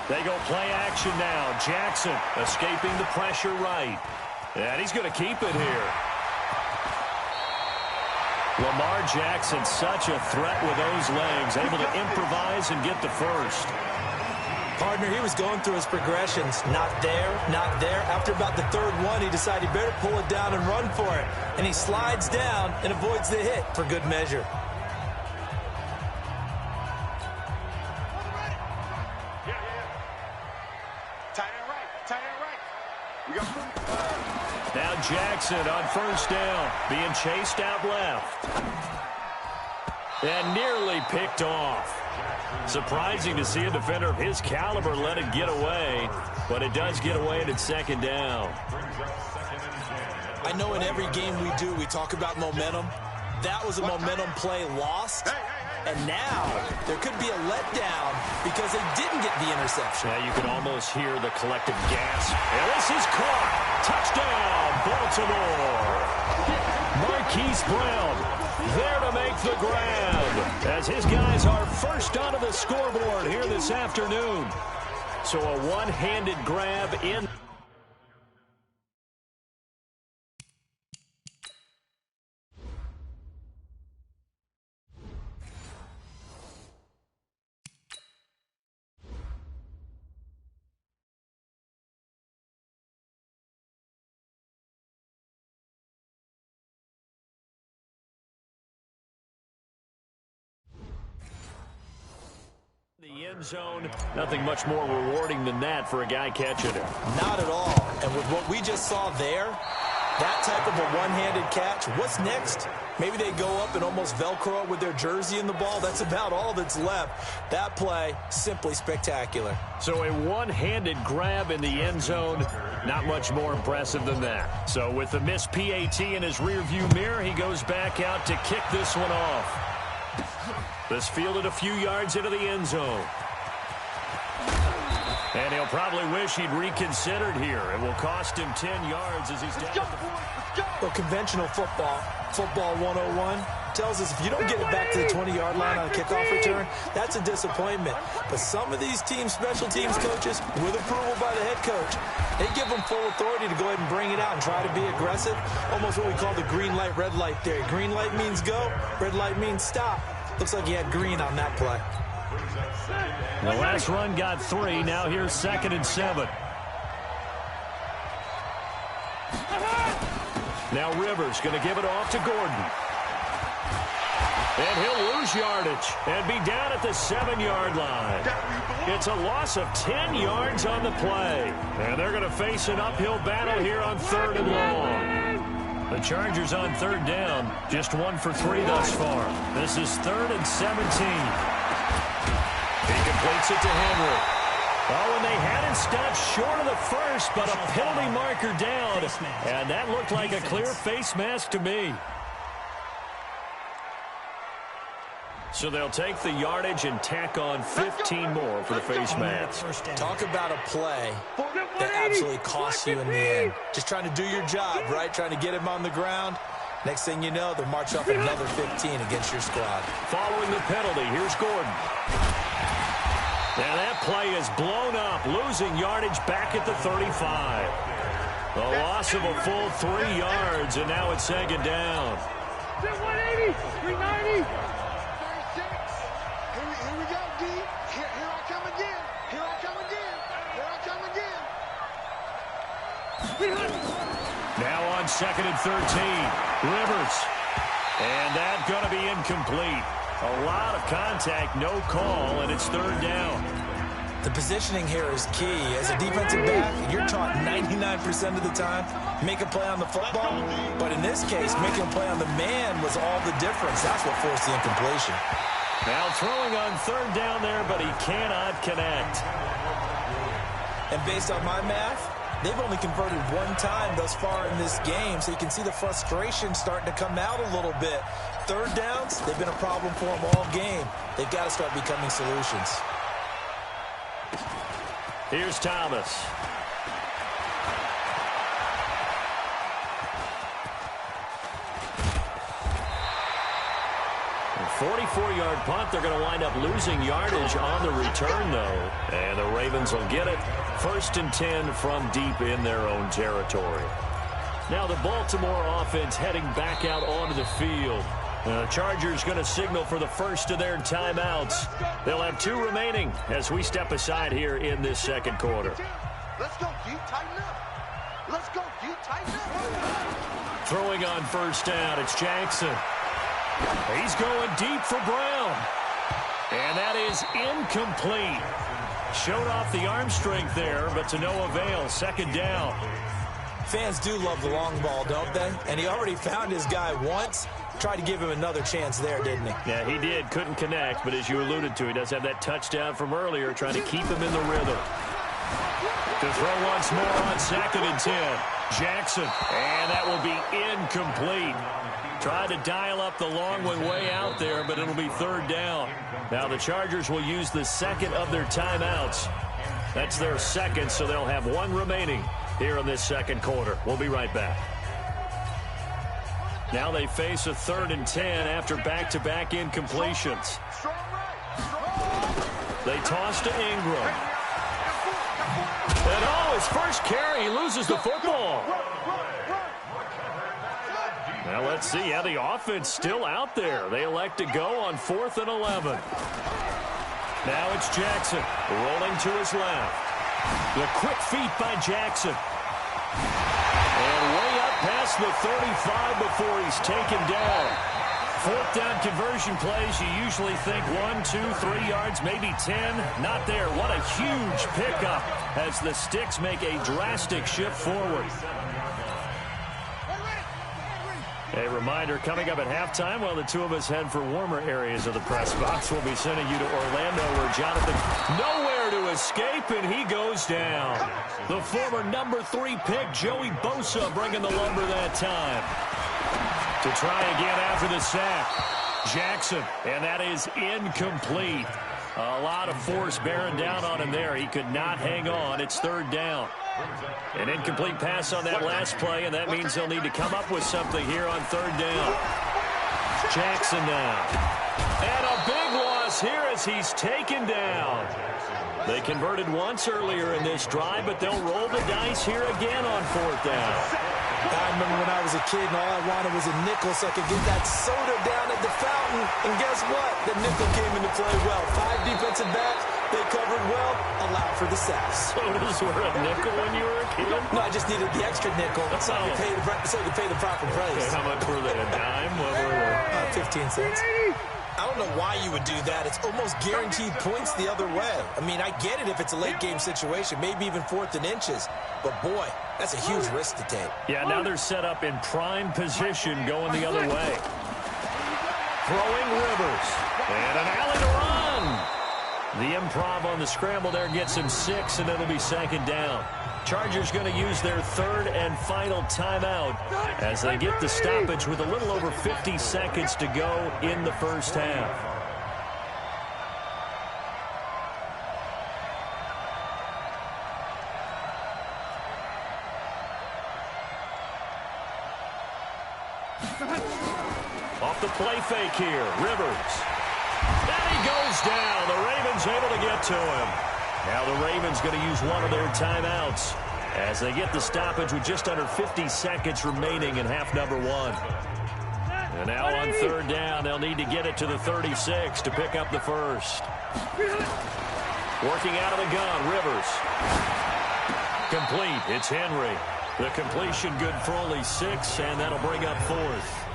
They go play action now. Jackson escaping the pressure right. And he's going to keep it here. Lamar Jackson, such a threat with those legs, able to improvise and get the first. Partner, he was going through his progressions. Not there, not there. After about the third one, he decided he better pull it down and run for it. And he slides down and avoids the hit for good measure. Now Jackson on first down, being chased out left. And nearly picked off. Surprising to see a defender of his caliber let it get away, but it does get away and it's second down. I know in every game we do, we talk about momentum. That was a momentum play lost. And now there could be a letdown because they didn't get the interception. Yeah, you can almost hear the collective gasp. And this is caught. Touchdown, Baltimore. Marquise Brown there to make the grab as his guys are first onto the scoreboard here this afternoon. So a one-handed grab in. The end zone, nothing much more rewarding than that for a guy catching it. Not at all. And with what we just saw there, that type of a one-handed catch, what's next? Maybe they go up and almost Velcro with their jersey in the ball. That's about all that's left. That play, simply spectacular. So a one-handed grab in the end zone, not much more impressive than that. So with the missed PAT in his rearview mirror, he goes back out to kick this one off. This fielded a few yards into the end zone. And he'll probably wish he'd reconsidered here. It will cost him 10 yards as he's down. Well, conventional football 101, tells us if you don't get it back to the 20-yard line on a kickoff return, that's a disappointment. But some of these team special teams coaches, with approval by the head coach, they give them full authority to go ahead and bring it out and try to be aggressive. Almost what we call the green light, red light theory. Green light means go, red light means stop. Looks like he had green on that play. The last run got 3. Now here's 2nd and 7. Now Rivers going to give it off to Gordon. And he'll lose yardage and be down at the 7-yard line. It's a loss of 10 yards on the play. And they're going to face an uphill battle here on 3rd and long. The Chargers on 3rd down, just 1 for 3 thus far. This is 3rd and 17. He completes it to Henry. Oh, and they had it stopped short of the first, but a penalty marker down. And that looked like a clear face mask to me. So they'll take the yardage and tack on 15 more for the face mask. Talk about a play that absolutely costs you in the end. Just trying to do your job, right? Trying to get him on the ground. Next thing you know, they'll march up another 15 against your squad. Following the penalty, here's Gordon. Now that play is blown up, losing yardage back at the 35. The loss of a full 3 yards, and now it's 2nd down. 180, 390. Here we go, D. Here I come again. Here I come again. Here I come again. Now on 2nd and 13, Rivers. And that's going to be incomplete. A lot of contact, no call, and it's 3rd down. The positioning here is key. As a defensive back, you're taught 99% of the time, make a play on the football. But in this case, making a play on the man was all the difference. That's what forced the incompletion. Now throwing on third down there, but he cannot connect. And based on my math, they've only converted one time thus far in this game, so you can see the frustration starting to come out a little bit. Third downs, they've been a problem for them all game. They've got to start becoming solutions. Here's Thomas. 44-yard punt. They're going to wind up losing yardage on the return, though. And the Ravens will get it. 1st and 10 from deep in their own territory. Now the Baltimore offense heading back out onto the field. The Chargers going to signal for the first of their timeouts. They'll have 2 remaining as we step aside here in this second quarter. Let's go, D. Tighten up. Let's go, D. Tighten up. Throwing on first down, it's Jackson. He's going deep for Brown. And that is incomplete. Showed off the arm strength there, but to no avail. 2nd down. Fans do love the long ball, don't they? And he already found his guy once. Tried to give him another chance there, didn't he? Yeah, he did. Couldn't connect, but as you alluded to, he does have that touchdown from earlier, trying to keep him in the rhythm. To throw once more on 2nd and 10. Jackson, and that will be incomplete. Tried to dial up the long one way out there, but it'll be 3rd down. Now the Chargers will use the second of their timeouts. That's their second, so they'll have 1 remaining here in this second quarter. We'll be right back. Now they face a 3rd and 10 after back-to-back incompletions. They toss to Ingram. And his first carry, he loses the football. Now let's see. Yeah, the offense still out there. They elect to go on 4th and 11. Now it's Jackson rolling to his left. The quick feet by Jackson. And way up past the 35 before he's taken down. 4th down conversion plays, you usually think 1, 2, 3 yards, maybe 10. Not there. What a huge pickup as the Sticks make a drastic shift forward. A reminder, coming up at halftime, while the two of us head for warmer areas of the press box, we'll be sending you to Orlando, where Jonathan nowhere to escape, and he goes down. The former number 3 pick, Joey Bosa, bringing the lumber that time. To try again after the sack. Jackson, and that is incomplete. A lot of force bearing down on him there. He could not hang on. It's 3rd down. An incomplete pass on that last play, and that means they'll need to come up with something here on 3rd down. Jackson now. And a big loss here as he's taken down. They converted once earlier in this drive, but they'll roll the dice here again on 4th down. I remember when I was a kid and all I wanted was a nickel so I could get that soda down at the fountain. And guess what? The nickel came into play well. 5 defensive backs. They covered well, allowed for the sacks. Sodas were a nickel when you were a kid? No, I just needed the extra nickel so I could pay the proper price. Okay, how much were they? A dime? What were they? 15 cents. I don't know why you would do that. It's almost guaranteed points the other way. I mean, I get it if it's a late-game situation, maybe even 4th and inches. But, boy, that's a huge risk to take. Yeah, now they're set up in prime position going the other way. Throwing Rivers. And an alley to run. The improv on the scramble there gets him 6, and it'll be 2nd down. Chargers going to use their 3rd and final timeout as they get the stoppage with a little over 50 seconds to go in the first half. Off the play fake here, Rivers. And he goes down. The Ravens able to get to him. Now the Ravens going to use one of their timeouts as they get the stoppage with just under 50 seconds remaining in half number 1. And now on 3rd down, they'll need to get it to the 36 to pick up the first. Working out of the gun, Rivers. Complete. It's Henry. The completion good for only 6, and that'll bring up 4th.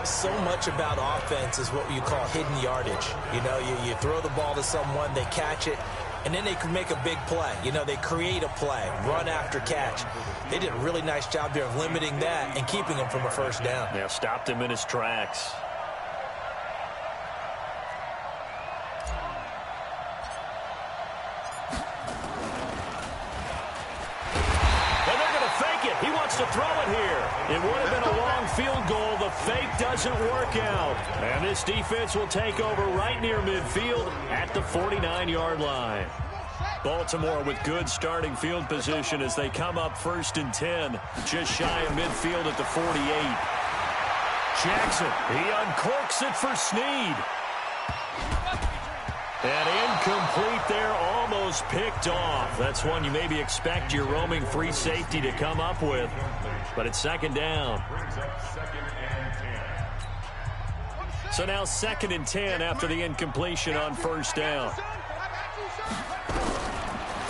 So much about offense is what you call hidden yardage. You know, you throw the ball to someone, they catch it, and then they can make a big play. You know, they create a play, run after catch. They did a really nice job there of limiting that and keeping him from a 1st down. Yeah, stopped him in his tracks. to throw it here. It would have been a long field goal. The fake doesn't work out. And this defense will take over right near midfield at the 49-yard line. Baltimore with good starting field position as they come up 1st and 10. Just shy of midfield at the 48. Jackson, he uncorks it for Snead. And incomplete there, almost picked off. That's one you maybe expect your roaming free safety to come up with. But it's 2nd down. So now 2nd and 10 after the incompletion on 1st down.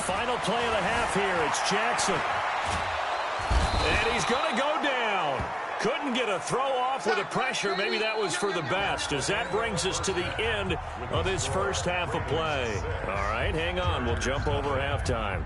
Final play of the half here. It's Jackson. And he's going to go down. Couldn't get a throw off with the pressure. Maybe that was for the best, as that brings us to the end of this first half of play. All right, hang on. We'll jump over halftime.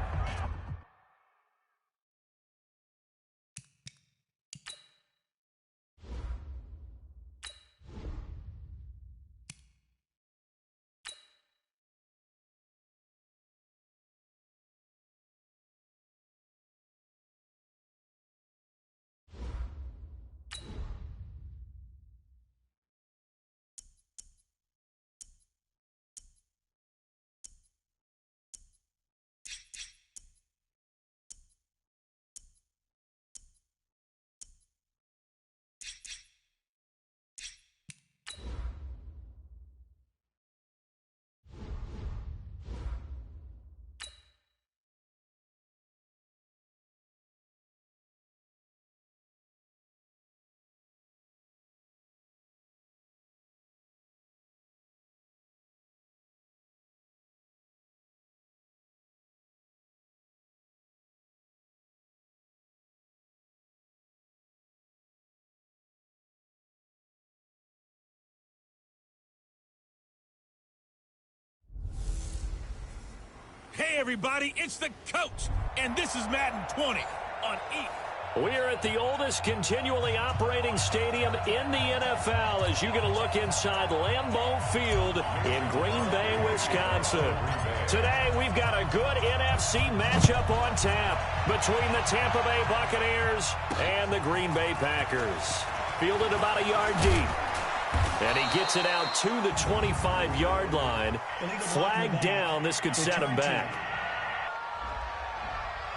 Hey, everybody, it's the coach, and this is Madden 20 on E. We're at the oldest continually operating stadium in the NFL as you get a look inside Lambeau Field in Green Bay, Wisconsin. Today, we've got a good NFC matchup on tap between the Tampa Bay Buccaneers and the Green Bay Packers. Fielded about a yard deep. And he gets it out to the 25-yard line. Flag down. This could set him back.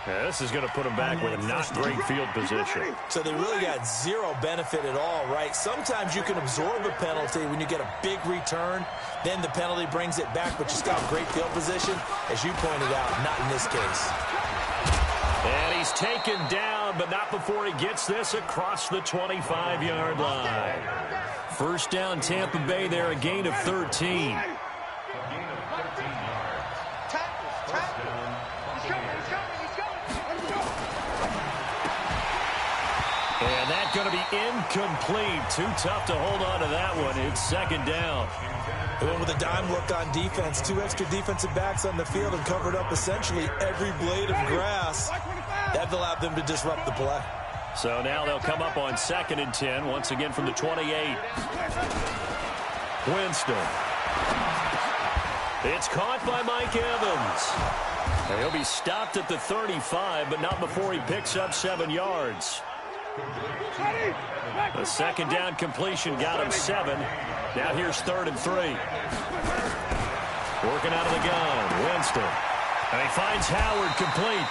Yeah, this is going to put him back with a not great field position. So they really got zero benefit at all, right? Sometimes you can absorb a penalty when you get a big return. Then the penalty brings it back, but you still have great field position. As you pointed out, not in this case. And he's taken down, but not before he gets this across the 25-yard line. First down, Tampa Bay there, a gain of 13. And that's going to be incomplete. Too tough to hold on to that one. It's 2nd down. They went with a dime look on defense. 2 extra defensive backs on the field and covered up essentially every blade of grass. That allowed them to disrupt the play. So now they'll come up on 2nd and 10, once again from the 28. Winston. It's caught by Mike Evans. And he'll be stopped at the 35, but not before he picks up 7 yards. The 2nd down completion got him 7. Now here's 3rd and 3. Working out of the gun, Winston. And he finds Howard complete.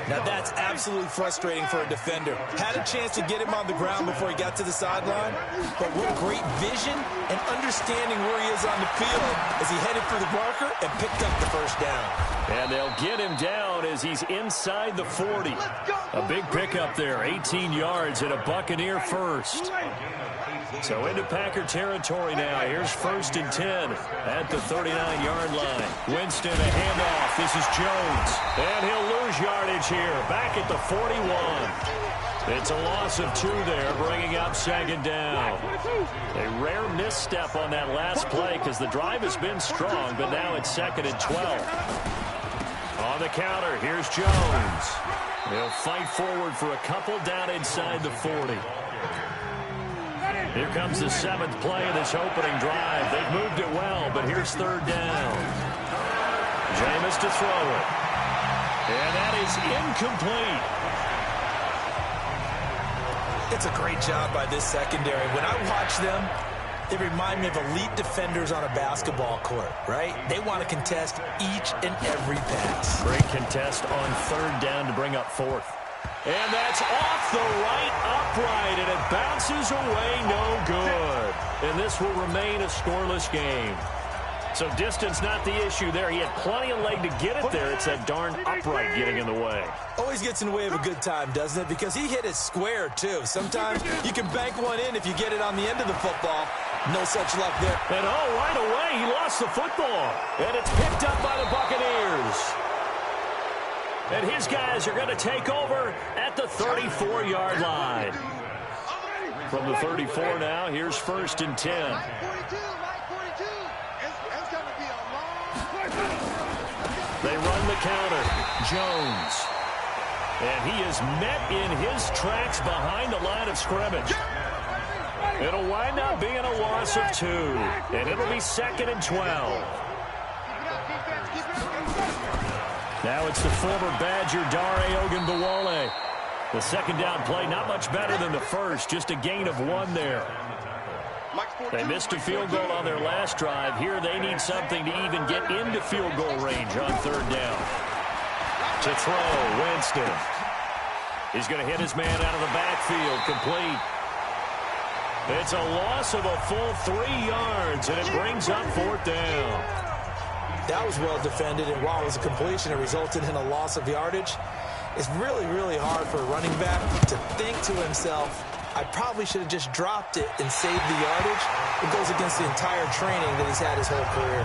Now that's absolutely frustrating for a defender. Had a chance to get him on the ground before he got to the sideline, but what great vision and understanding where he is on the field as he headed for the marker and picked up the 1st down. And they'll get him down as he's inside the 40. A big pickup there, 18 yards and a Buccaneer first. So into Packer territory now. Here's 1st and 10 at the 39-yard line. Winston, a handoff. This is Jones. And he'll lose yardage here. Back at the 41. It's a loss of 2 there, bringing up 2nd down. A rare misstep on that last play because the drive has been strong, but now it's 2nd and 12. On the counter, here's Jones. He'll fight forward for a couple down inside the 40. Here comes the 7th play of this opening drive. They've moved it well, but here's 3rd down. Jameis to throw it. And that is incomplete. It's a great job by this secondary. When I watch them, they remind me of elite defenders on a basketball court, right? They want to contest each and every pass. Great contest on third down to bring up fourth. And that's off the right upright, and it bounces away no good. And this will remain a scoreless game. So distance not the issue there. He had plenty of leg to get it there. It's that darn upright getting in the way. Always gets in the way of a good time, doesn't it? Because he hit it square, too. Sometimes you can bank one in if you get it on the end of the football. No such luck there. And right away, he lost the football. And it's picked up by the Buccaneers. And his guys are going to take over at the 34-yard line. From the 34 now, here's 1st and 10. They run the counter. Jones. And he is met in his tracks behind the line of scrimmage. It'll wind up being a loss of 2. And it'll be 2nd and 12. Now it's the former Badger Dare Ogunbowale. The second down play not much better than the first. Just a gain of 1 there. They missed a field goal on their last drive. Here they need something to even get into field goal range on third down. To throw, Winston. He's going to hit his man out of the backfield, complete. It's a loss of a full 3 yards, and it brings up 4th down. That was well defended, and while it was a completion, it resulted in a loss of yardage. It's really, really hard for a running back to think to himself, I probably should have just dropped it and saved the yardage. It goes against the entire training that he's had his whole career.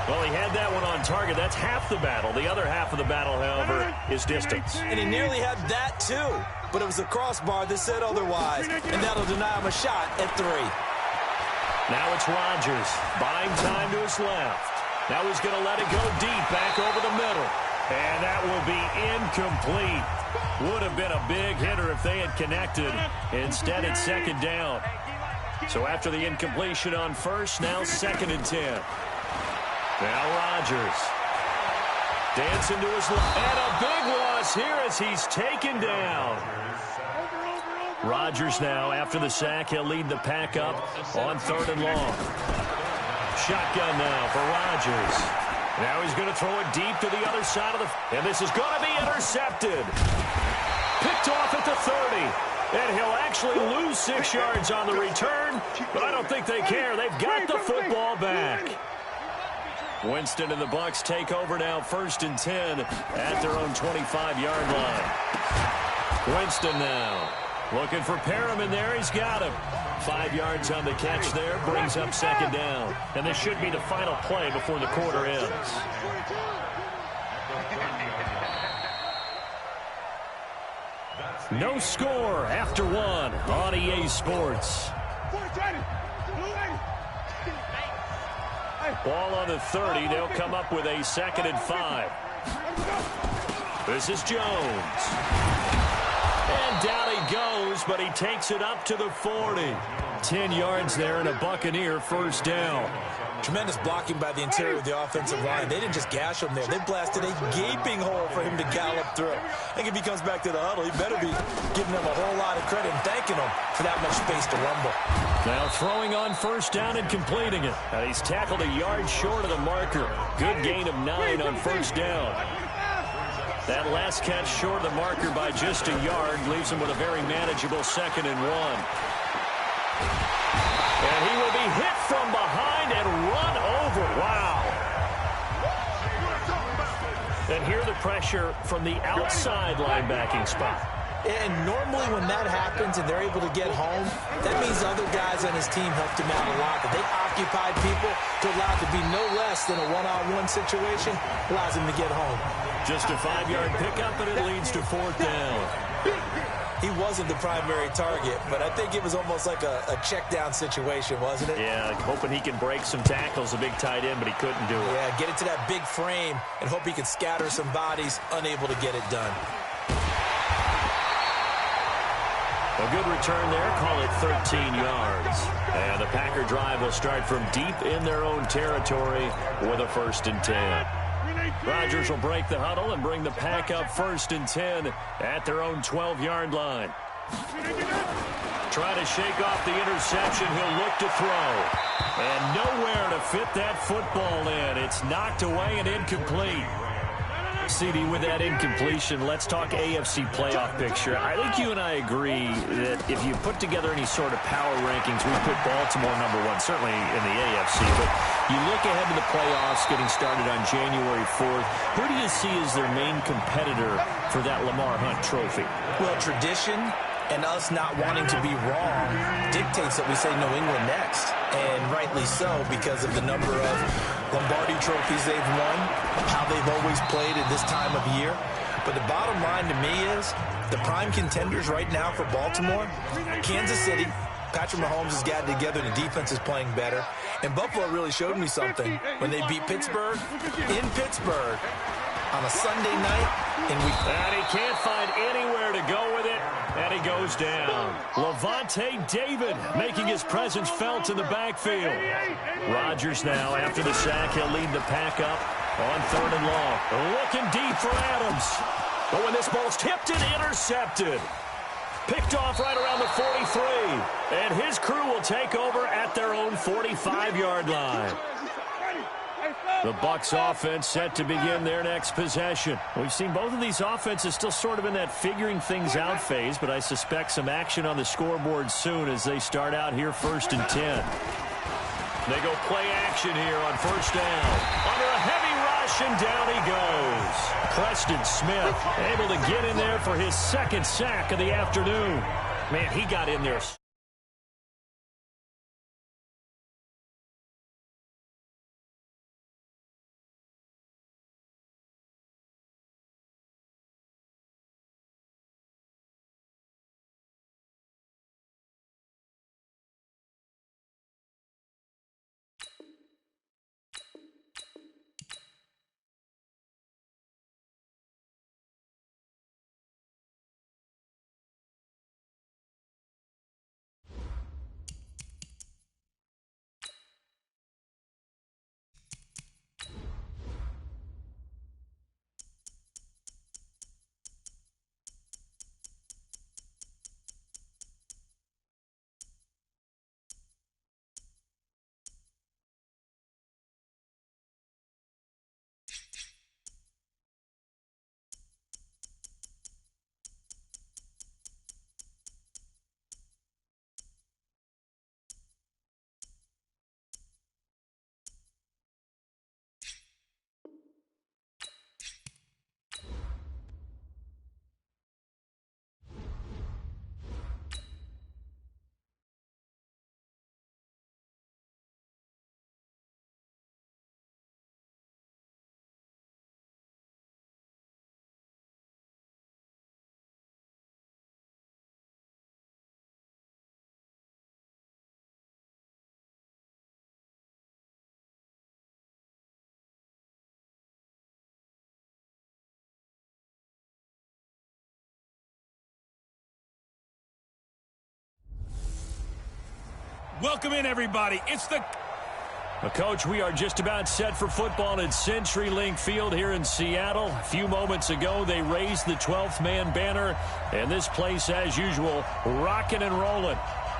Well, he had that one on target. That's half the battle. The other half of the battle, however, is distance. And he nearly had that, too. But it was a crossbar that said otherwise. And that'll deny him a shot at 3. Now it's Rodgers. Buying time to his left. Now he's going to let it go deep back over the middle. And that will be incomplete. Would have been a big hitter if they had connected. Instead, it's 2nd down. So after the incompletion on first, now 2nd and 10. Now Rodgers. Dancing to his left. And a big loss here as he's taken down. Rodgers now, after the sack, he'll lead the pack up on 3rd and long. Shotgun now for Rodgers. Now he's going to throw it deep to the other side of the... And this is going to be intercepted. Picked off at the 30. And he'll actually lose 6 yards on the return. But I don't think they care. They've got the football back. Winston and the Bucs take over now, 1st and 10 at their own 25-yard line. Winston now looking for Perriman there. He's got him. 5 yards on the catch there, brings up 2nd down. And this should be the final play before the quarter ends. No score after 1 on EA Sports. Ball on the 30. They'll come up with a 2nd and 5. This is Jones. And down he goes, but he takes it up to the 40. 10 yards there and a Buccaneer 1st down. Tremendous blocking by the interior of the offensive line. They didn't just gash him there. They blasted a gaping hole for him to gallop through. I think if he comes back to the huddle, he better be giving them a whole lot of credit and thanking them for that much space to rumble. Now throwing on 1st down and completing it. And he's tackled a yard short of the marker. Good gain of 9 on 1st down. That last catch short of the marker by just a yard leaves him with a very manageable 2nd and 1. And he will be hit from behind and run over. Wow. And here the pressure from the outside linebacking spot. And normally when that happens and they're able to get home, that means other guys on his team helped him out a lot. That they occupied people to allow it to be no less than a one-on-one situation, allows him to get home. Just a 5-yard pickup, and it leads to 4th down. He wasn't the primary target, but I think it was almost like a check-down situation, wasn't it? Yeah, hoping he can break some tackles, a big tight end, but he couldn't do it. Yeah, get it to that big frame and hope he can scatter some bodies, unable to get it done. A good return there, call it 13 yards. And the Packer drive will start from deep in their own territory with a 1st and 10. Rodgers will break the huddle and bring the pack up 1st and 10 at their own 12-yard line. Trying to shake off the interception. He'll look to throw. And nowhere to fit that football in. It's knocked away and incomplete. CD, with that incompletion, let's talk AFC playoff picture. I think you and I agree that if you put together any sort of power rankings, we put Baltimore #1, certainly in the AFC. But you look ahead to the playoffs getting started on January 4th. Who do you see as their main competitor for that Lamar Hunt trophy? Well, tradition and us not wanting to be wrong dictates that we say New England next. And rightly so, because of the number of Lombardi trophies they've won, how they've always played at this time of year. But the bottom line to me is the prime contenders right now for Baltimore, Kansas City. Patrick Mahomes has gotten together. The defense is playing better. And Buffalo really showed me something when they beat Pittsburgh in Pittsburgh on a Sunday night in week 4. And he can't find anywhere to go with it, and he goes down. Levante David making his presence felt in the backfield. Rodgers now, after the sack, he'll lead the pack up on 3rd and long. Looking deep for Adams. But when this ball's tipped and intercepted, picked off right around the 43. And his crew will take over at their own 45-yard line. The Bucs offense set to begin their next possession. We've seen both of these offenses still sort of in that figuring things out phase, but I suspect some action on the scoreboard soon as they start out here 1st and 10. They go play action here on 1st down. Under a heavy rush, and down he goes. Preston Smith able to get in there for his 2nd sack of the afternoon. Man, he got in there. Welcome in, everybody. It's the... Coach, we are just about set for football at CenturyLink Field here in Seattle. A few moments ago, they raised the 12th man banner, and this place, as usual, rocking and rolling.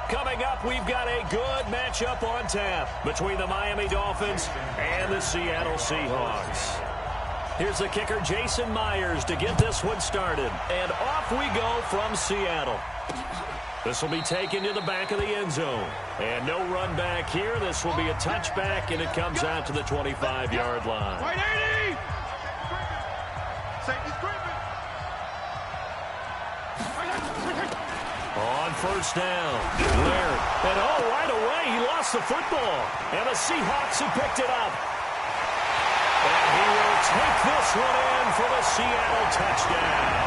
Coming up, we've got a good matchup on tap between the Miami Dolphins and the Seattle Seahawks. Here's the kicker, Jason Myers, to get this one started. And off we go from Seattle. This will be taken to the back of the end zone. And no run back here. This will be a touchback, and it comes out to the 25-yard line. White 80! Safety screaming! On 1st down, Laird. And right away, he lost the football. And the Seahawks have picked it up. And he will take this one in for the Seattle touchdown.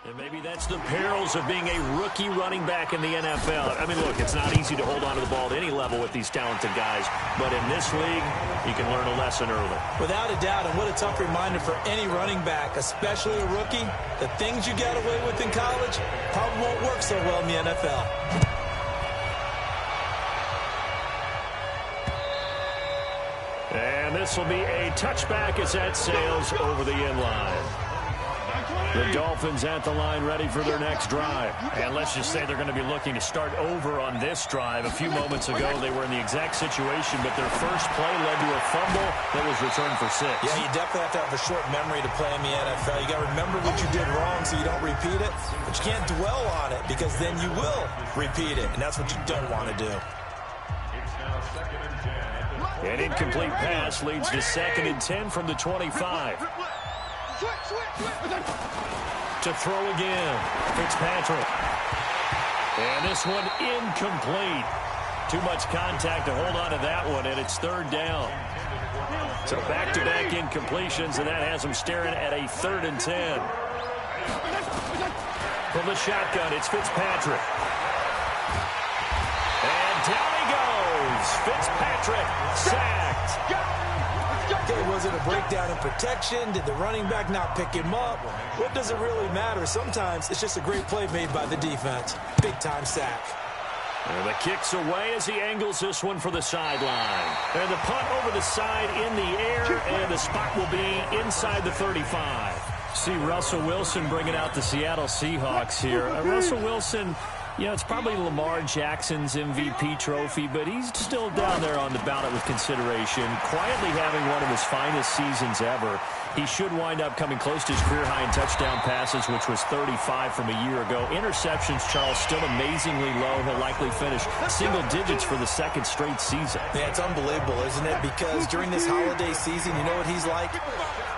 And maybe that's the perils of being a rookie running back in the NFL. I mean, look, it's not easy to hold on to the ball at any level with these talented guys. But in this league, you can learn a lesson early. Without a doubt, and what a tough reminder for any running back, especially a rookie. The things you got away with in college probably won't work so well in the NFL. And this will be a touchback as that sails over the end line. The Dolphins at the line ready for their next drive. And let's just say they're going to be looking to start over on this drive. A few moments ago, they were in the exact situation, but their first play led to a fumble that was returned for 6. Yeah, you definitely have to have a short memory to play in the NFL. You got to remember what you did wrong so you don't repeat it, but you can't dwell on it because then you will repeat it, and that's what you don't want to do. An incomplete pass leads to 2nd and 10 from the 25. To throw again, Fitzpatrick. And this one incomplete. Too much contact to hold on to that one, and it's 3rd down. So back-to-back incompletions, and that has them staring at a 3rd and 10. From the shotgun, it's Fitzpatrick. And down he goes. Fitzpatrick sacked. Okay, was it a breakdown in protection? Did the running back not pick him up? What does it really matter? Sometimes it's just a great play made by the defense. Big-time sack. And the kick's away as he angles this one for the sideline. And the punt over the side in the air, and the spot will be inside the 35. See Russell Wilson bringing out the Seattle Seahawks here. Russell Wilson, you know, it's probably Lamar Jackson's MVP trophy, but he's still down there on the ballot with consideration, quietly having one of his finest seasons ever. He should wind up coming close to his career high in touchdown passes, which was 35 from a year ago. Interceptions, Charles, still amazingly low. He'll likely finish single digits for the 2nd straight season. Yeah, it's unbelievable, isn't it? Because during this holiday season, you know what he's like?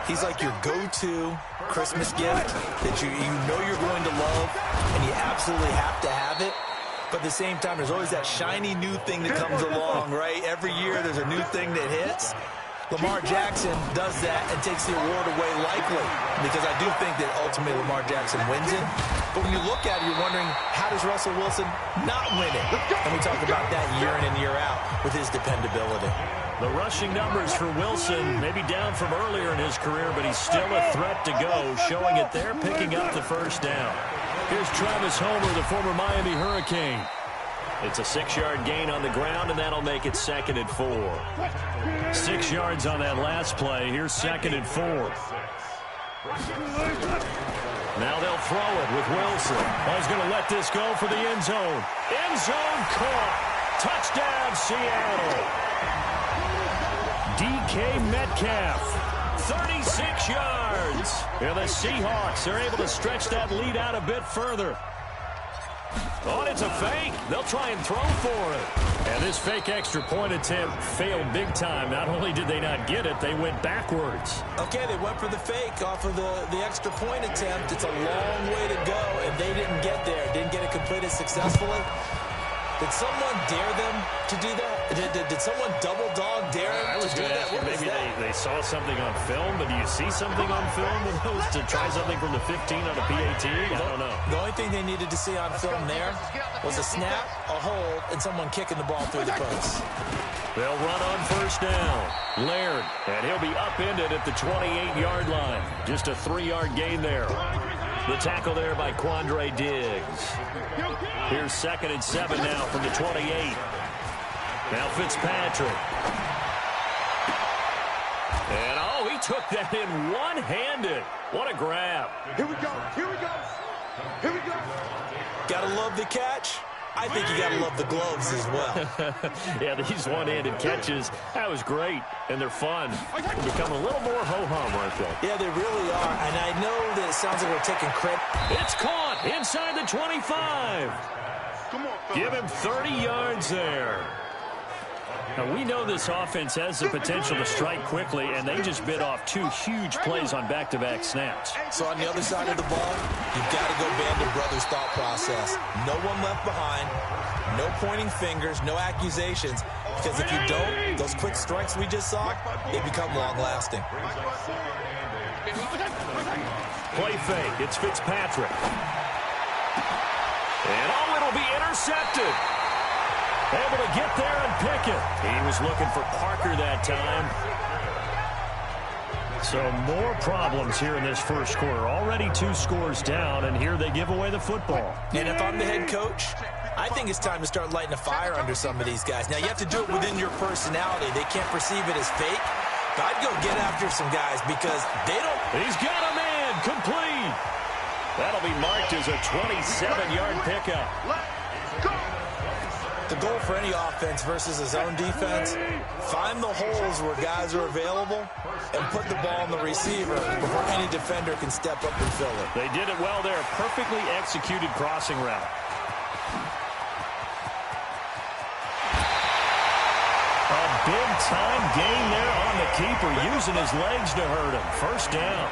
He's like your go-to Christmas gift that you know you're going to love, and you absolutely have to have it. But at the same time, there's always that shiny new thing that comes along, right? Every year there's a new thing that hits. Lamar Jackson does that and takes the award away likely, because I do think that ultimately Lamar Jackson wins it. But when you look at it, you're wondering, how does Russell Wilson not win it? And we talk about that year in and year out with his dependability. The rushing numbers for Wilson may be down from earlier in his career, but he's still a threat to go, showing it there, picking up the 1st down. Here's Travis Homer, the former Miami Hurricane. It's a 6-yard gain on the ground, and that'll make it 2nd and 4. 6 yards on that last play. Here's 2nd and 4. Now they'll throw it with Wilson. He's going to let this go for the end zone. End zone caught. Touchdown, Seattle. DK Metcalf, 36 yards. And the Seahawks are able to stretch that lead out a bit further. Oh, it's a fake. They'll try and throw for it. And this fake extra point attempt failed big time. Not only did they not get it, they went backwards. Okay, they went for the fake off of the extra point attempt. It's a long way to go, and they didn't get there. Didn't get it completed successfully. Did someone dare them to do that? Did someone double dog dare them to do that? Maybe they saw something on film, but do you see something on film with those to try something from the 15 on a PAT? I don't know. The only thing they needed to see on film there was a snap, a hold, and someone kicking the ball through the post. They'll run on 1st down. Laird, and he'll be upended at the 28-yard line. Just a 3-yard gain there. The tackle there by Quandre Diggs. Here's 2nd and 7 now from the 28. Now Fitzpatrick. And, oh, he took that in one-handed. What a grab. Here we go. Here we go. Here we go. Gotta love the catch. I think you gotta love the gloves as well. Yeah, these one-handed catches, that was great, and they're fun. They become a little more ho-hum, aren't they? Yeah, they really are, and I know that it sounds like we're taking credit. It's caught inside the 25. Come on, fellas. Give him 30 yards there. Now, we know this offense has the potential to strike quickly, and they just bit off 2 huge plays on back-to-back snaps. So on the other side of the ball, you've got to go Band of Brothers thought process. No one left behind, no pointing fingers, no accusations, because if you don't, those quick strikes we just saw, they become long-lasting. Play fake. It's Fitzpatrick. And it'll be intercepted. Able to get there and pick it. He was looking for Parker that time. So more problems here in this first quarter. Already 2 scores down, and here they give away the football. And if I'm the head coach, I think it's time to start lighting a fire under some of these guys. Now, you have to do it within your personality. They can't perceive it as fake. But I'd go get after some guys because they don't. He's got a man complete. That'll be marked as a 27-yard pickup. The goal for any offense versus a zone defense, find the holes where guys are available and put the ball on the receiver before any defender can step up and fill it. They did it well there. Perfectly executed crossing route. A big-time gain there on the keeper, using his legs to hurt him. First down.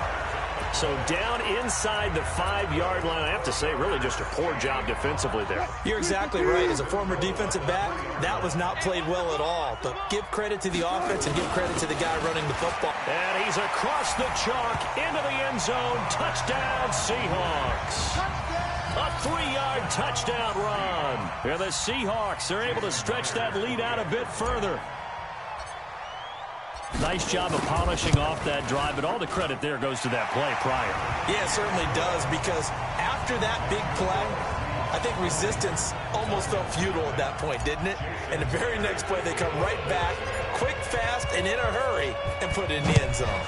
So down inside the 5-yard line. I have to say, really just a poor job defensively there. You're exactly right. As a former defensive back, that was not played well at all. But give credit to the offense and give credit to the guy running the football. And he's across the chalk into the end zone. Touchdown, Seahawks. A 3-yard touchdown run. And the Seahawks are able to stretch that lead out a bit further. Nice job of polishing off that drive, but all the credit there goes to that play prior. Yeah, it certainly does, because after that big play, I think resistance almost felt futile at that point, didn't it? And the very next play, they come right back, quick, fast, and in a hurry, and put it in the end zone.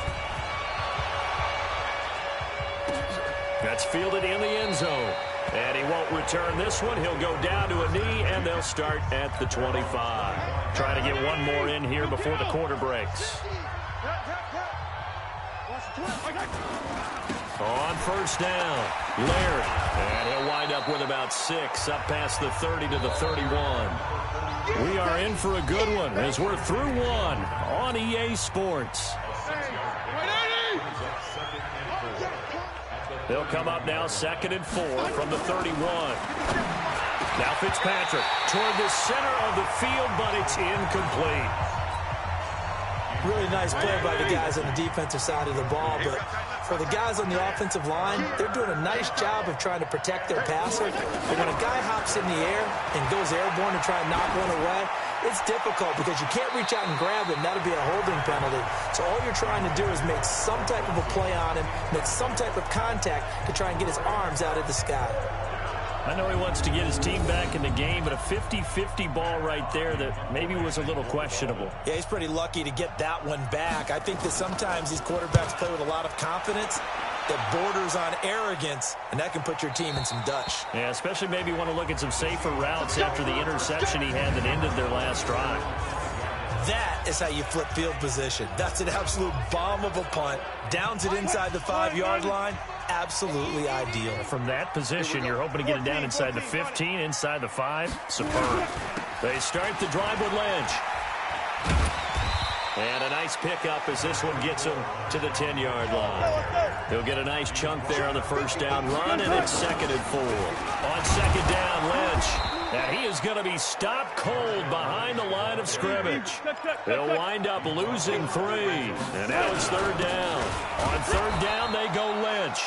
That's fielded in the end zone. And he won't return this one. He'll go down to a knee, and they'll start at the 25. Trying to get one more in here before the quarter breaks. On first down, Laird. And he'll wind up with about 6, up past the 30 to the 31. We are in for a good one as we're through one on EA Sports. They'll come up now 2nd and 4 from the 31. Now Fitzpatrick toward the center of the field, but it's incomplete. Really nice play by the guys on the defensive side of the ball, but for the guys on the offensive line, they're doing a nice job of trying to protect their passer. But when a guy hops in the air and goes airborne to try and knock one away, it's difficult because you can't reach out and grab him. That'll be a holding penalty. So all you're trying to do is make some type of a play on him, make some type of contact to try and get his arms out of the sky. I know he wants to get his team back in the game, but a 50-50 ball right there that maybe was a little questionable. Yeah, he's pretty lucky to get that one back. I think that sometimes these quarterbacks play with a lot of confidence that borders on arrogance, and that can put your team in some Dutch. Yeah, especially maybe want to look at some safer routes after the interception he had that ended their last drive. That is how you flip field position. That's an absolute bomb of a punt. Downs it inside the 5-yard line. Absolutely ideal. From that position, you're hoping to get it down inside the 15, inside the 5. Superb. They start the drive with Lynch. And a nice pickup as this one gets him to the 10-yard line. He'll get a nice chunk there on the first down run, and it's 2nd and 4. On 2nd down, Lynch. And he is going to be stopped cold behind the line of scrimmage. They'll wind up losing 3. And now it's 3rd down. On 3rd down, they go Lynch.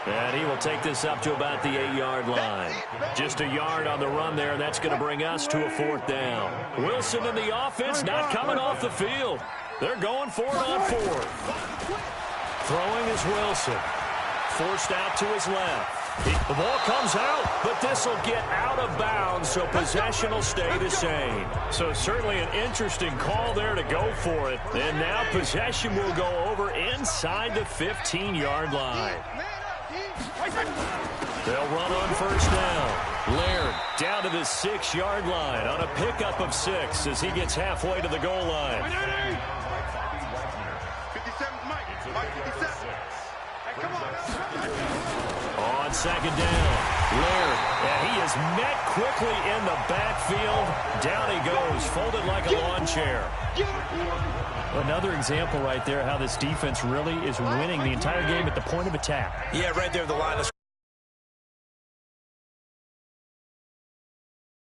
And he will take this up to about the 8-yard line. Just a yard on the run there, and that's going to bring us to a 4th down. Wilson and the offense not coming off the field. They're going for it on 4th. Throwing is Wilson. Forced out to his left. The ball comes out, but this will get out of bounds, so possession will stay the same. So certainly an interesting call there to go for it. And now possession will go over inside the 15-yard line. They'll run on first down. Laird down to the 6-yard line on a pickup of 6 as he gets halfway to the goal line. 57, Mike 57. Hey, come on. On 2nd down, Laird, and he is met quickly in the backfield. Down he goes, folded like a lawn chair. Another example right there how this defense really is winning the entire game at the point of attack. Yeah, right there, the line is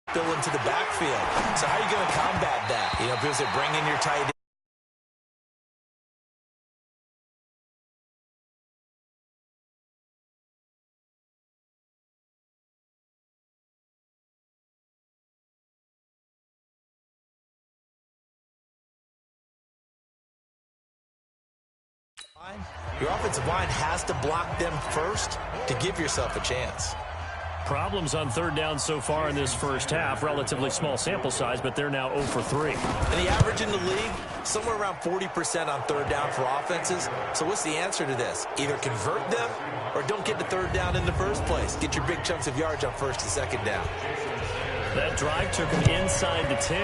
spill into the backfield. So how are you going to combat that? You know, because they bring in your tight end. Your offensive line has to block them first to give yourself a chance. Problems on third down so far in this first half. Relatively small sample size, but they're now 0 for 3. And the average in the league, somewhere around 40% on third down for offenses. So what's the answer to this? Either convert them or don't get to third down in the first place. Get your big chunks of yards on first and second down. That drive took him inside the 10.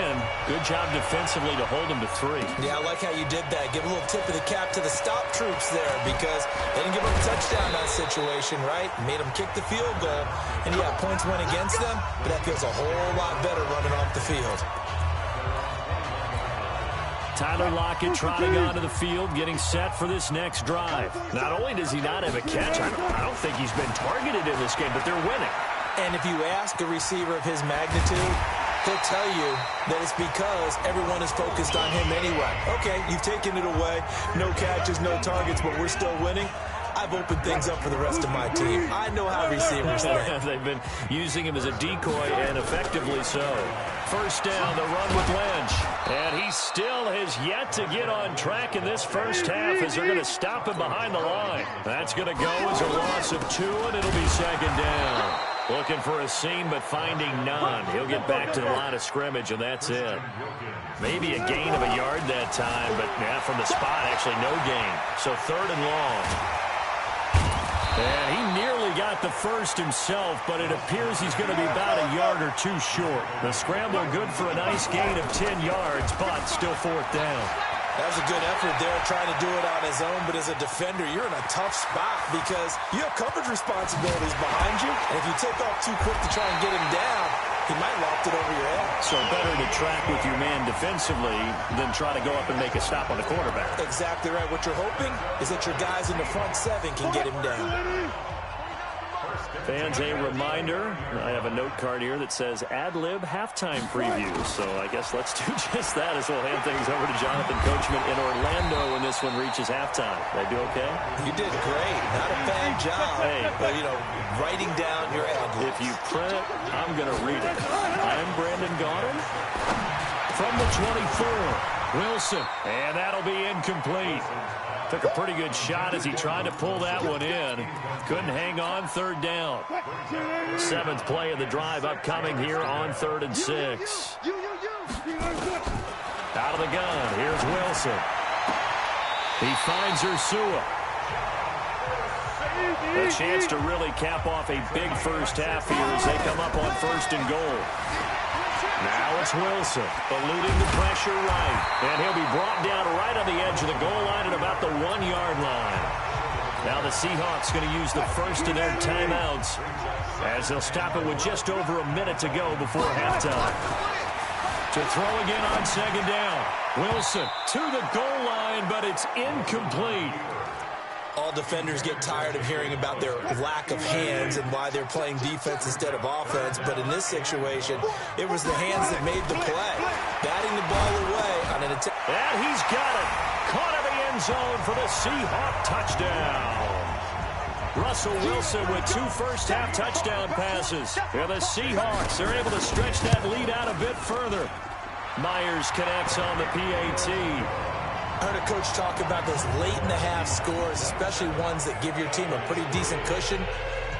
Good job defensively to hold him to 3. Yeah, I like how you did that. Give a little tip of the cap to the stop troops there because they didn't give them a touchdown in that situation, right? Made them kick the field goal. And, yeah, points went against them, but that feels a whole lot better running off the field. Tyler Lockett trotting onto the field, getting set for this next drive. Not only does he not have a catch, I don't think he's been targeted in this game, but they're winning. And if you ask a receiver of his magnitude, he'll tell you that it's because everyone is focused on him anyway. Okay, you've taken it away. No catches, no targets, but we're still winning. I've opened things up for the rest of my team. I know how receivers think. They've been using him as a decoy, and effectively so. First down, the run with Lynch. And he still has yet to get on track in this first half as they're going to stop him behind the line. That's going to go as a loss of 2, and it'll be second down. Looking for a seam, but finding none. He'll get back to the line of scrimmage, and that's it. Maybe a gain of a yard that time, but yeah, from the spot, actually no gain. So third and long. And he nearly got the first himself, but it appears he's going to be about a yard or 2 short. The scramble good for a nice gain of 10 yards, but still fourth down. That was a good effort there, trying to do it on his own. But as a defender, you're in a tough spot because you have coverage responsibilities behind you. And if you take off too quick to try and get him down, he might loft it over your head. So better to track with your man defensively than try to go up and make a stop on the quarterback. Exactly right. What you're hoping is that your guys in the front 7 can get him down. Fans, a reminder, I have a note card here that says ad-lib halftime preview. So I guess let's do just that as we'll hand things over to Jonathan Coachman in Orlando when this one reaches halftime. Did I do okay? You did great. Not a bad job. Hey, but, writing down your ad-libs. If you print it, I'm going to read it. I'm Brandon Gaudin from the 24. Wilson, and that'll be incomplete. Took a pretty good shot as he tried to pull that one in. Couldn't hang on, third down. 7th play of the drive upcoming here on 3rd and 6. Out of the gun, here's Wilson. He finds Ursua. A chance to really cap off a big first half here as they come up on 1st and goal. Now it's Wilson, eluding the pressure right. And he'll be brought down right on the edge of the goal line at about the 1-yard line. Now the Seahawks going to use the first of their timeouts as they'll stop it with just over a minute to go before halftime. To throw again on 2nd down. Wilson to the goal line, but it's incomplete. All defenders get tired of hearing about their lack of hands and why they're playing defense instead of offense. But in this situation, it was the hands that made the play. Batting the ball away on an attempt. And he's got it. Caught in the end zone for the Seahawk touchdown. Russell Wilson with 2 first-half touchdown passes. And the Seahawks are able to stretch that lead out a bit further. Myers connects on the PAT. I heard a coach talk about those late-in-the-half scores, especially ones that give your team a pretty decent cushion.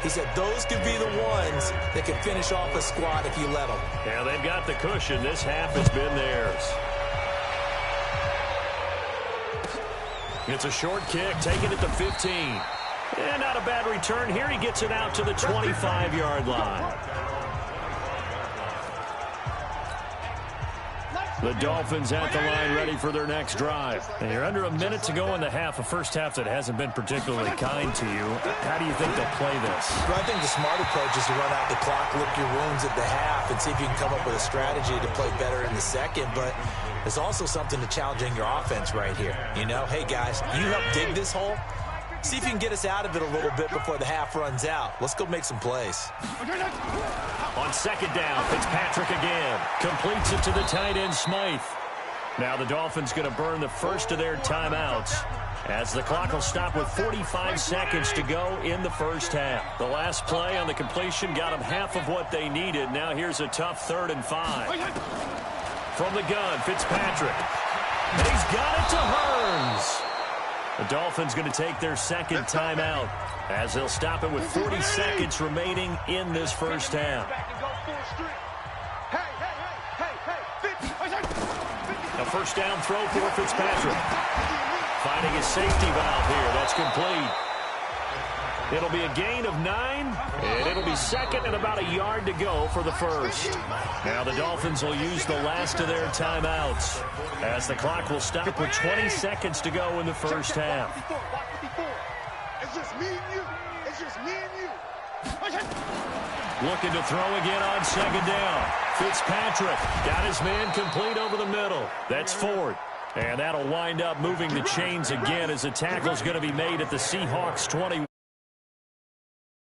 He said those could be the ones that can finish off a squad if you let them. Yeah, they've got the cushion. This half has been theirs. It's a short kick, taking it to 15. And not a bad return here. He gets it out to the 25-yard line. The Dolphins at the line ready for their next drive. And you're under a minute to go in the half, a first half that hasn't been particularly kind to you. How do you think they'll play this? Well, I think the smart approach is to run out the clock, lick your wounds at the half, and see if you can come up with a strategy to play better in the second. But there's also something to challenging your offense right here. Hey, guys, you help dig this hole. See if you can get us out of it a little bit before the half runs out. Let's go make some plays. On 2nd down, Fitzpatrick again. Completes it to the tight end, Smythe. Now the Dolphins going to burn the first of their timeouts as the clock will stop with 45 seconds to go in the first half. The last play on the completion got them half of what they needed. Now here's a tough 3rd and 5. From the gun, Fitzpatrick. And he's got it to Hearns. The Dolphins going to take their second timeout as they'll stop it with 40 seconds remaining in this first half. A first down throw for Fitzpatrick. Finding his safety valve here. That's complete. It'll be a gain of 9, and it'll be second and about a yard to go for the first. Now the Dolphins will use the last of their timeouts as the clock will stop with 20 seconds to go in the first half. It's just me and you. It's just me and you. Looking to throw again on second down. Fitzpatrick got his man complete over the middle. That's fourth. And that'll wind up moving the chains again as the tackle's going to be made at the Seahawks 20.